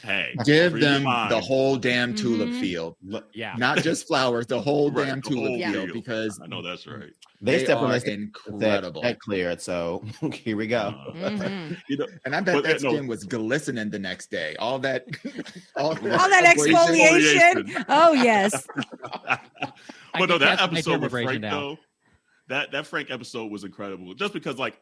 Hey, Give free them your mind. the whole damn tulip Mhm. field, Yeah. not just flowers, the whole Right, damn the tulip whole field, field. because I know that's right. They they stepped on are that incredible. that cleared. So here we go. Mhm. You know, And I bet But, that no. skin was glistening the next day. All that, all All that abrasion. exfoliation. Oh, yes. I But no, can that cast my episode with dermabrasion Frank now. though, that Frank episode was incredible. Just because, like,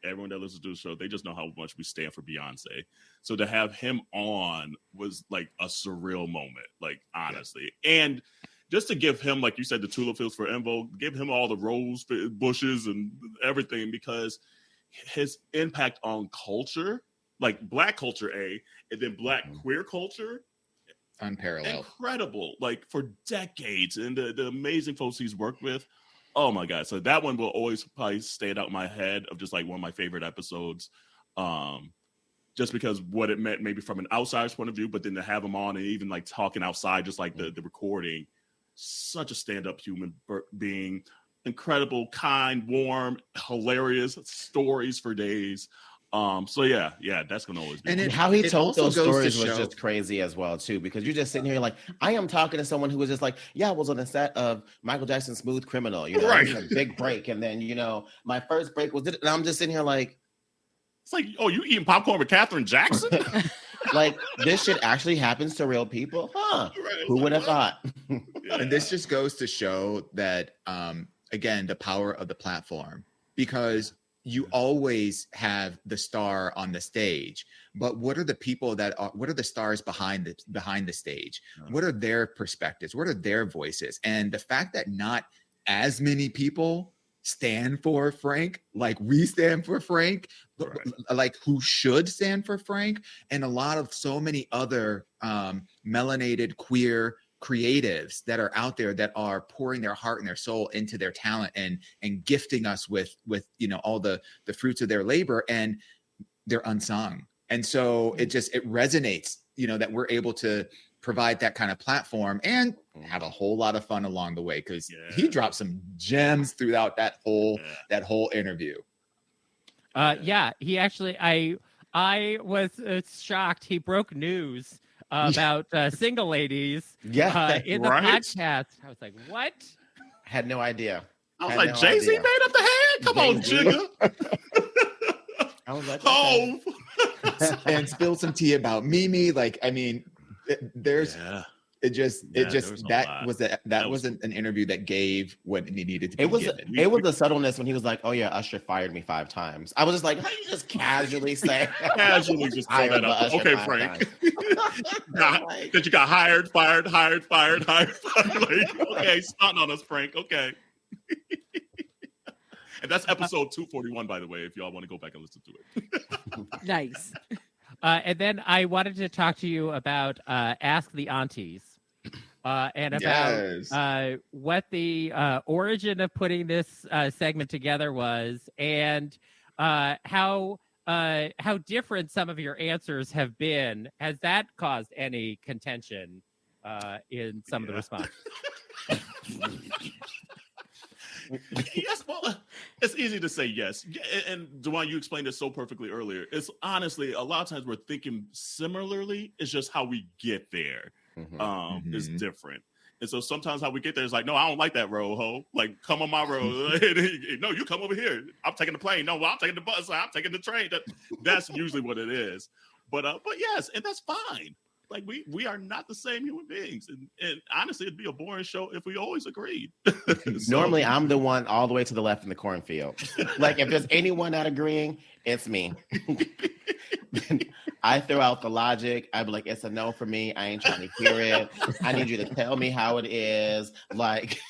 everyone that listens to the show, they just know how much we stand for Beyonce. So to have him on was like a surreal moment, like honestly, and just to give him, like you said, the tulip fields for En Vogue, give him all the rose bushes and everything, because his impact on culture, like Black culture, and then Black queer culture. Unparalleled. Incredible, like for decades, and the amazing folks he's worked with. Oh my god! So that one will always probably stand out in my head of just like one of my favorite episodes, just because what it meant maybe from an outsider's point of view, but then to have him on and even like talking outside, just like the recording, such a stand-up human being, incredible, kind, warm, hilarious, stories for days. So yeah, that's gonna always be. And How he it told also those goes to stories was show- just crazy as well too, because you're just sitting here like, I am talking to someone who was just like, yeah, I was on the set of Michael Jackson's Smooth Criminal, you know, Right. it was a big break, and then my first break was it, and I'm just sitting here like, It's like, oh, you eating popcorn with Katherine Jackson? like this shit actually happens to real people, huh? Right, Who it's would like, have thought? And this just goes to show that, again, the power of the platform, because you always have the star on the stage, but what are the people what are the stars behind the stage? What are their perspectives? What are their voices? And the fact that not as many people stand for Frank, like we stand for Frank, Right. like who should stand for Frank, and a lot of so many other melanated queer creatives that are out there that are pouring their heart and their soul into their talent and gifting us with all the fruits of their labor, and they're unsung. And so it resonates, that we're able to provide that kind of platform and have a whole lot of fun along the way, because he dropped some gems throughout that whole interview. He actually, I was shocked. He broke news about single ladies in the Right? podcast. I was like, what? Had no idea. I was Had like, no Jay-Z idea. made up the head? Come on, Jay-Z. Jigga. I was like, okay. Oh. And spilled some tea about Mimi. Like, I mean, there's Yeah. it just Yeah, there was a that lot. was That was an interview that gave what it needed to be It was given. it was the subtleness when he was like, "Oh yeah, Usher fired me 5 times." I was just like, "How you just casually say?" Casually just throw Hired that out. by Usher Okay, 5 Frank. times. That you got hired, fired. Like, okay, stunt on us, Frank. Okay. And that's episode 241, by the way, if y'all want to go back and listen to it. Nice. And then I wanted to talk to you about Ask the Aunties and about what the origin of putting this segment together was, and how different some of your answers have been. Has that caused any contention in some of the response? Yes, well, it's easy to say yes. And Dawon, you explained it so perfectly earlier. It's honestly, a lot of times we're thinking similarly. It's just how we get there is different. And so sometimes how we get there is like, no, I don't like that road, ho. Like, come on my road. No, you come over here. I'm taking the plane. No, well, I'm taking the bus. I'm taking the train. That's usually what it is. But yes, and that's fine. Like we are not the same human beings. And honestly, it'd be a boring show if we always agreed. Normally, I'm the one all the way to the left in the cornfield. Like if there's anyone not agreeing, it's me. I throw out the logic. I'd be like, it's a no for me. I ain't trying to hear it. I need you to tell me how it is. Like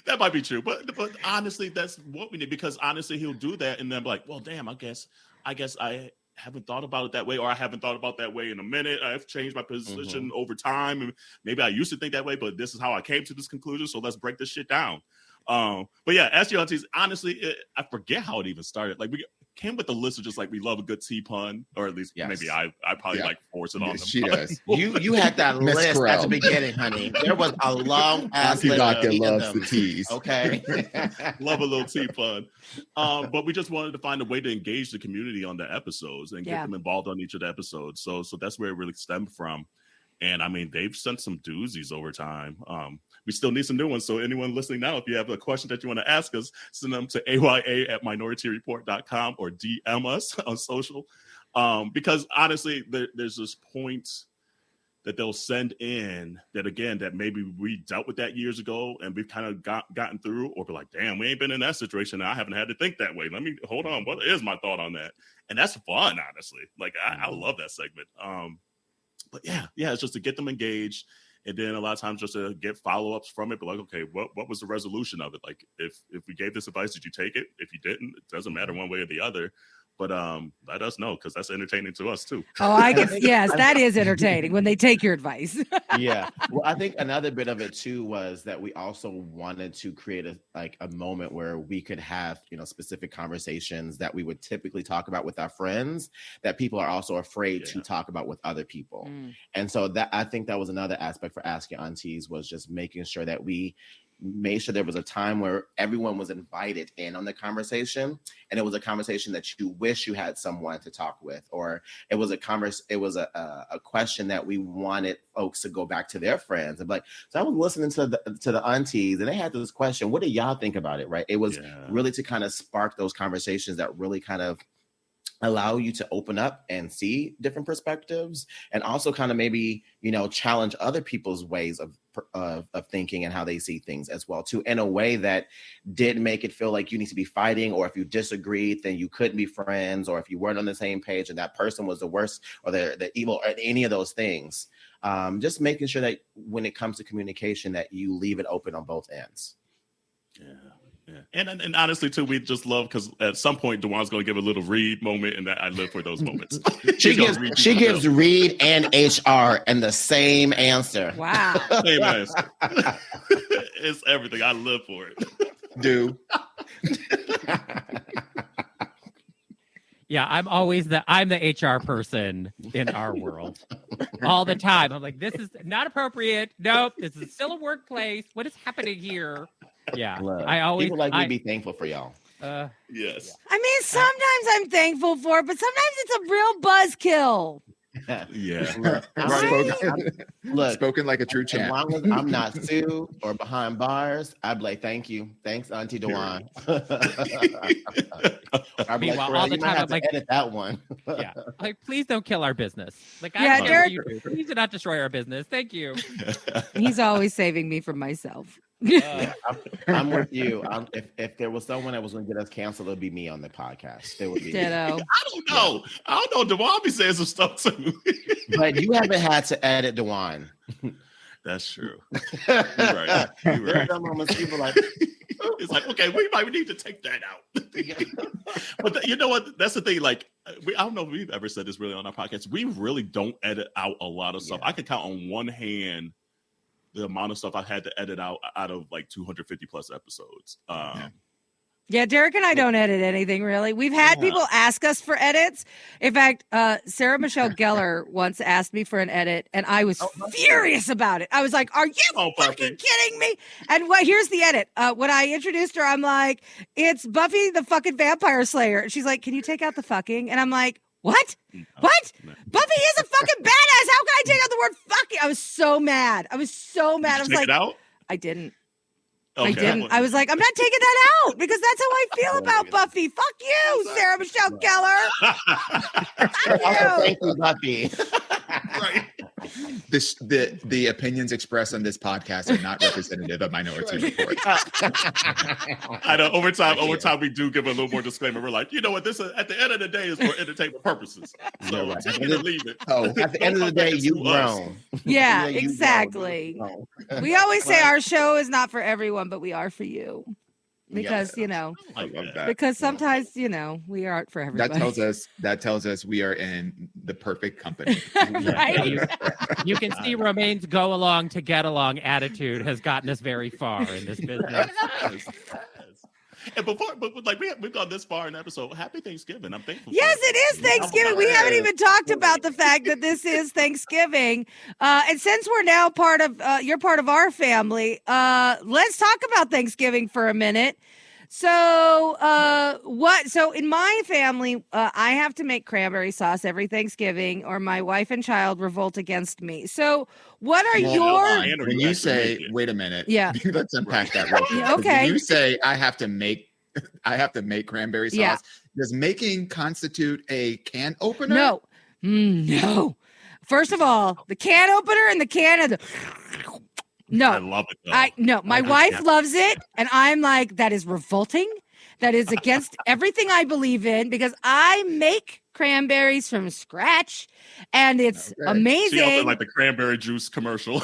that might be true, but honestly, that's what we need, because honestly, he'll do that and then be like, well, damn, I guess I haven't thought about it that way, or I haven't thought about that way in a minute. I've changed my position over time, and maybe I used to think that way, but this is how I came to this conclusion. So let's break this shit down. But yeah, Ask Your Aunties, honestly, I forget how it even started. Like we came with the list of just like, we love a good tea pun, or at least maybe I probably like force it on them. She does. You had that Miss list Kerel. at the beginning, honey. There was a long ass Auntie list. Vodka of loves them. the teas. Okay. Love a little tea pun. But we just wanted to find a way to engage the community on the episodes and get them involved on each of the episodes. So that's where it really stemmed from. And I mean, they've sent some doozies over time. We still need some new ones. So anyone listening now, if you have a question that you want to ask us, send them to aya@minorietyreport.com or DM us on social. Because honestly, there's this point that they'll send in that, again, that maybe we dealt with that years ago and we've kind of gotten through, or be like, damn, we ain't been in that situation. I haven't had to think that way. Let me hold on. What is my thought on that? And that's fun, honestly. Like I love that segment. But yeah, it's just to get them engaged. And then a lot of times just to get follow-ups from it, but like, okay, what was the resolution of it? Like if we gave this advice, did you take it? If you didn't, it doesn't matter one way or the other. But let us know, because that's entertaining to us too. Oh, I guess, yes, that is entertaining when they take your advice. Yeah. Well, I think another bit of it too was that we also wanted to create a moment where we could have, specific conversations that we would typically talk about with our friends that people are also afraid to talk about with other people. And so that, I think that was another aspect for Ask Your Aunties, was just making sure that we made sure there was a time where everyone was invited in on the conversation, and it was a conversation that you wish you had someone to talk with, or it was a question that we wanted folks to go back to their friends and be like, so I was listening to the aunties and they had this question, what do y'all think about it? Right? It was really to kind of spark those conversations that really kind of allow you to open up and see different perspectives, and also kind of maybe, challenge other people's ways of thinking and how they see things as well too, in a way that did make it feel like you need to be fighting, or if you disagreed, then you couldn't be friends, or if you weren't on the same page and that person was the worst or the evil, or any of those things. Just making sure that when it comes to communication, that you leave it open on both ends. Yeah. And honestly, too, we just love, because at some point, Dawon's going to give a little Reed moment, and that I live for those moments. She gives Reed and HR and the same answer. Wow. Same answer. It's everything. I live for it. Do. Yeah, I'm the HR person in our world all the time. I'm like, this is not appropriate. Nope, this is still a workplace. What is happening here? Yeah, Look, I always people me be thankful for y'all. Yes. I mean, sometimes I'm thankful for it, but sometimes it's a real buzzkill. Yeah. Look, Spoken like a true as champ. long as I'm not sued or behind bars, I'd be like, thank you. Thanks, Auntie Dawon. I'd be Meanwhile, like, all the you might time, have I'm to like, edit that one. yeah, like, please don't kill our business. Like, Yeah, I don't care what you do. Please do not destroy our business. Thank you. He's always saving me from myself. I'm with you. If there was someone that was going to get us canceled, it would be me on the podcast. It would be Ditto. I don't know. Dawon be saying some stuff too. But you haven't had to edit Dawon. That's true. You're right. There are some moments people like, it's like, okay, we might need to take that out. But you know what? That's the thing. Like, I don't know if we've ever said this really on our podcast. We really don't edit out a lot of stuff. I can count on one hand the amount of stuff I had to edit out of like 250 plus episodes. Yeah, Derek and I don't edit anything really. We've had people ask us for edits. In fact, Sarah Michelle Gellar once asked me for an edit, and I was furious about it. I was like, "Are you fucking kidding me?" And here's the edit. When I introduced her, I'm like, "It's Buffy the fucking Vampire Slayer." And she's like, "Can you take out the fucking?" And I'm like, What? No, What? no. Buffy is a fucking badass. How can I take out the word fucking? I was so mad. I was so mad. I was Take like, it out? I didn't. Okay. I didn't. I was like, I'm not taking that out because that's how I feel about Buffy. Fuck you, Sarah Michelle Gellar. Also, thank you, Buffy. Right. The opinions expressed on this podcast are not representative of Minority Report. I know over time we do give a little more disclaimer. We're like, you know what, this is, at the end of the day is for entertainment purposes. So Right. take it or leave it. Oh, At the end of the day, you've grown. Yeah, you've exactly. grown. We always say our show is not for everyone, but we are for you. Because, Yeah. you know, I love that. because sometimes, you know, we aren't for everybody. That tells us we are in the perfect company. Right? You can see Romaine's go along to get along attitude has gotten us very far in this business. Yes. And but like we've gone this far in the episode. Happy Thanksgiving. I'm thankful. Yes, it is Thanksgiving. We haven't even talked about the fact that this is Thanksgiving. And since we're now you're part of our family, let's talk about Thanksgiving for a minute. So in my family, I have to make cranberry sauce every Thanksgiving or my wife and child revolt against me. So what are When you say, wait a minute, Yeah. let's unpack that real quick. Okay. When you say I have to make cranberry sauce, Yeah. does making constitute a can opener? No. No. First of all, the can opener and the can of the No. I love it. Though. No, my wife loves it, and I'm like, that is revolting. That is against everything I believe in because I make cranberries from scratch, and it's amazing. She also like the cranberry juice commercial.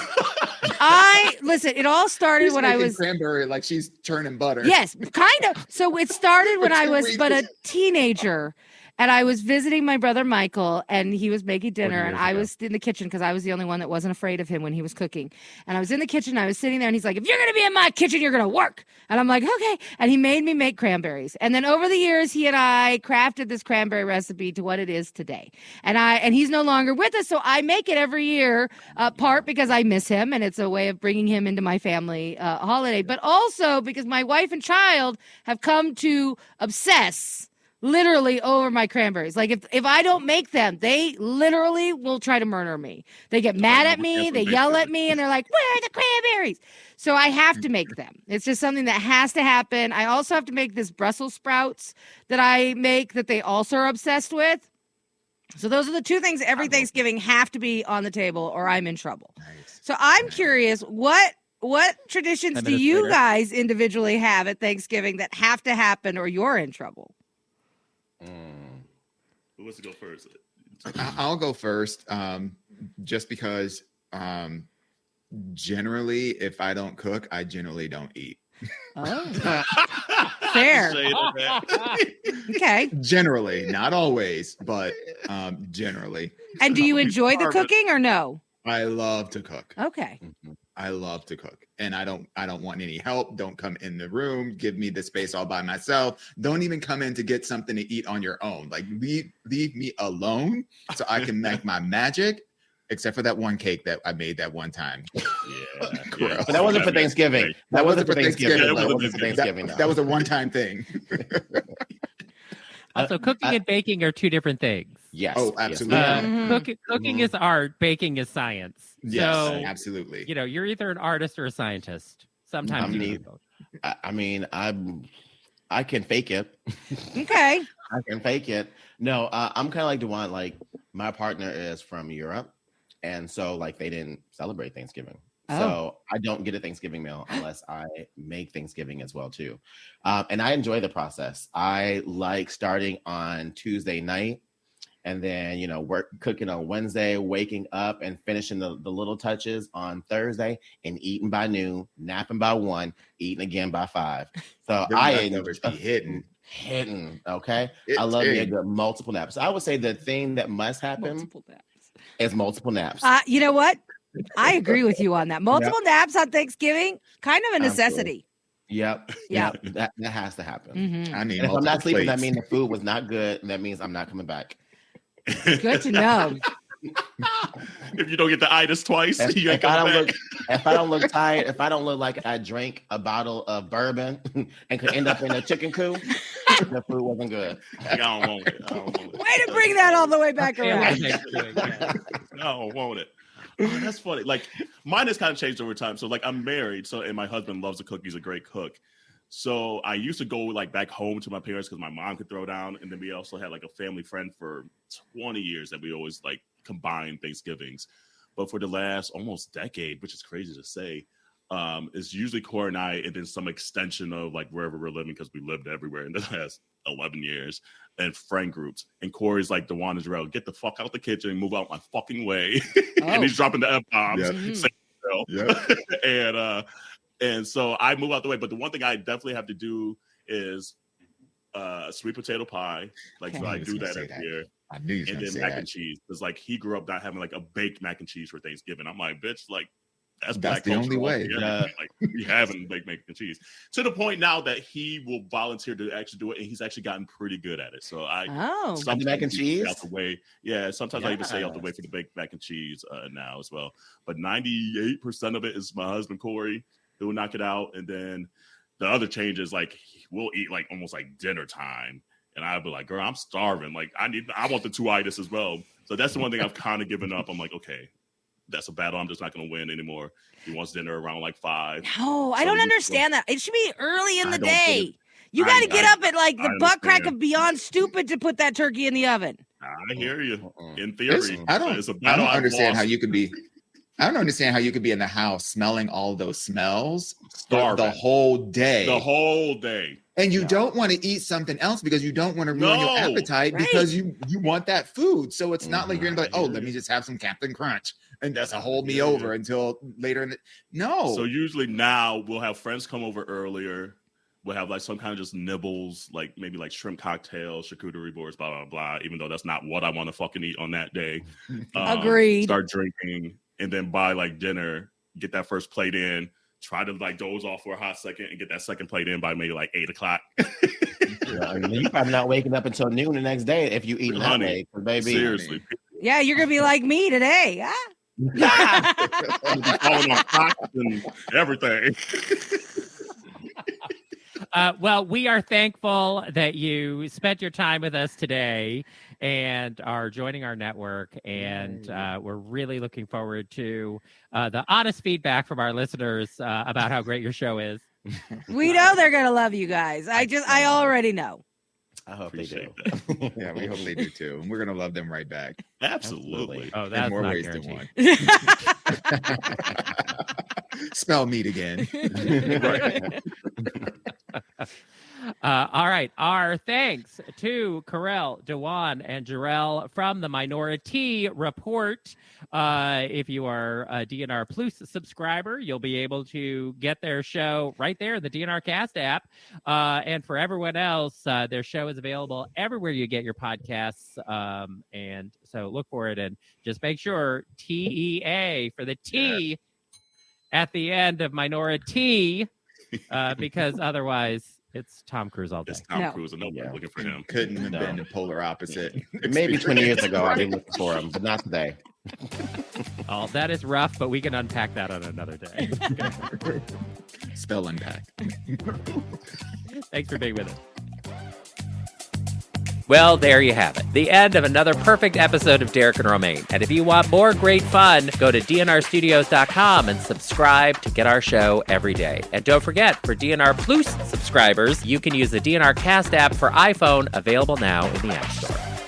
Listen. It all started She's when I making was cranberry like she's churning butter. Yes, kind of. So it started when I was reasons. but a teenager. And I was visiting my brother Michael, and he was making dinner, and I was in the kitchen because I was the only one that wasn't afraid of him when he was cooking. And I was in the kitchen, I was sitting there, and he's like, if you're going to be in my kitchen, you're going to work. And I'm like, okay. And he made me make cranberries. And then over the years, he and I crafted this cranberry recipe to what it is today. And he's no longer with us, so I make it every year, part because I miss him, and it's a way of bringing him into my family holiday, but also because my wife and child have come to obsess literally over my cranberries. Like if I don't make them, they literally will try to murder me. They get mad at me, they yell at me, and they're like, where are the cranberries? So I have to make them. It's just something that has to happen. I also have to make this Brussels sprouts that I make that they also are obsessed with. So those are the two things every Thanksgiving have to be on the table or I'm in trouble. Nice. So I'm curious, what traditions do you guys individually have at Thanksgiving that have to happen or you're in trouble? Who wants to go first? I'll go first, just because generally, if I don't cook, I generally don't eat. Oh, fair. Okay. Generally, not always, but generally. And do you enjoy the cooking or no? I love to cook. Okay. I love to cook, and I don't want any help. Don't come in the room. Give me the space all by myself. Don't even come in to get something to eat on your own. Like leave me alone so I can make my magic. Except for that one cake that I made that one time. Yeah. But that wasn't for Thanksgiving. That wasn't for Thanksgiving. That was a one-time thing. So cooking and baking are two different things. Yes. Oh, absolutely. Cooking is art, baking is science. Yes, so, absolutely. You know, you're either an artist or a scientist. Sometimes you do both. I can fake it. Okay. I can fake it. No, I'm kind of like Dawon. Like my partner is from Europe, and so like they didn't celebrate Thanksgiving. So I don't get a Thanksgiving meal unless I make Thanksgiving as well too. And I enjoy the process. I like starting on Tuesday night and then, cooking on Wednesday, waking up and finishing the little touches on Thursday and eating by noon, napping by 1, eating again by 5. So I numbers be hitting. Okay. I love me a good multiple naps. I would say the thing that must happen is multiple naps. You know what? I agree with you on that. Multiple naps on Thanksgiving, kind of a necessity. Yep. That has to happen. Mm-hmm. I need and if I'm not sleeping, plates. that means the food was not good. And that means I'm not coming back. Good to know. If you don't get the itis twice, if I don't look tired, if I don't look like I drank a bottle of bourbon and could end up in a chicken coop, the food wasn't good. I don't want it. Wait Way to bring that all the way back around. No, won't it? Oh, that's funny. Like mine has kind of changed over time. So like I'm married, and my husband loves to cook. He's a great cook. So I used to go like back home to my parents because my mom could throw down, and then we also had like a family friend for 20 years that we always like combined Thanksgivings. But for the last almost decade, which is crazy to say, it's usually Corey and I, and then some extension of like wherever we're living because we lived everywhere in the last 11 years, and friend groups. And Corey's like, Dawon and Jarrell, get the fuck out the kitchen and move out my fucking way. And he's dropping the F-bombs. And so I move out the way. But the one thing I definitely have to do is sweet potato pie. Like, so I do that every year. I knew you were and then mac and cheese. Because like he grew up not having like a baked mac and cheese for Thanksgiving. I'm like, bitch, like that's the only way. Like we haven't baked mac and cheese. To the point now that he will volunteer to actually do it, and he's actually gotten pretty good at it. So sometimes mac and cheese out the way. Yeah, sometimes I even stay out the way for the baked mac and cheese now as well. But 98% of it is my husband Corey. He'll knock it out, and then the other changes like we'll eat like almost like dinner time. And I'd be like, girl, I'm starving. Like, I want the 2-itis as well. So that's the one thing I've kind of given up. I'm like, okay, that's a battle I'm just not going to win anymore. He wants dinner around like 5. No, I don't understand that. It should be early in the day. You got to get up at like the butt crack of beyond stupid to put that turkey in the oven. I hear you. In theory, I don't understand how you could be. I don't understand how you could be in the house smelling all those smells the whole day. The whole day. And you don't want to eat something else because you don't want to ruin your appetite because you want that food. So it's not like you're going to be like, let me just have some Captain Crunch and that's a hold me over until later in the... No. So usually now we'll have friends come over earlier. We'll have like some kind of just nibbles, like maybe like shrimp cocktails, charcuterie boards, blah, blah, blah, even though that's not what I want to fucking eat on that day. Agreed. Start drinking and then buy like dinner, get that first plate in, try to like doze off for a hot second and get that second plate in by maybe like 8 o'clock. You're probably not waking up until noon the next day if you eat that way, baby. Seriously. Yeah, you're gonna be like me today. Falling on clocks and everything. Well, we are thankful that you spent your time with us today and are joining our network. And we're really looking forward to the honest feedback from our listeners about how great your show is. We know they're going to love you guys. I already know. I hope they do. Yeah, we hope they do too. And we're going to love them right back. Absolutely. Oh, that's more not ways guaranteed. than one. Spell meat again. Right. All right. Our thanks to Kerel, Dawon, and Jarrell from the Minoritea Report. If you are a DNR Plus subscriber, you'll be able to get their show right there in the DNR Cast app. And for everyone else, their show is available everywhere you get your podcasts. And so look for it and just make sure TEA for the T at the end of Minoritea, because otherwise it's Tom Cruise all day. It's Tom Cruise, and nobody's looking for him. Couldn't have been the polar opposite. Maybe 20 years ago, I'd be looking for him, but not today. Oh, that is rough, but we can unpack that on another day. Spell unpack. Thanks for being with us. Well, there you have it. The end of another perfect episode of Derek and Romaine. And if you want more great fun, go to DNRStudios.com and subscribe to get our show every day. And don't forget, for DNR Plus subscribers, you can use the DNR Cast app for iPhone, available now in the App Store.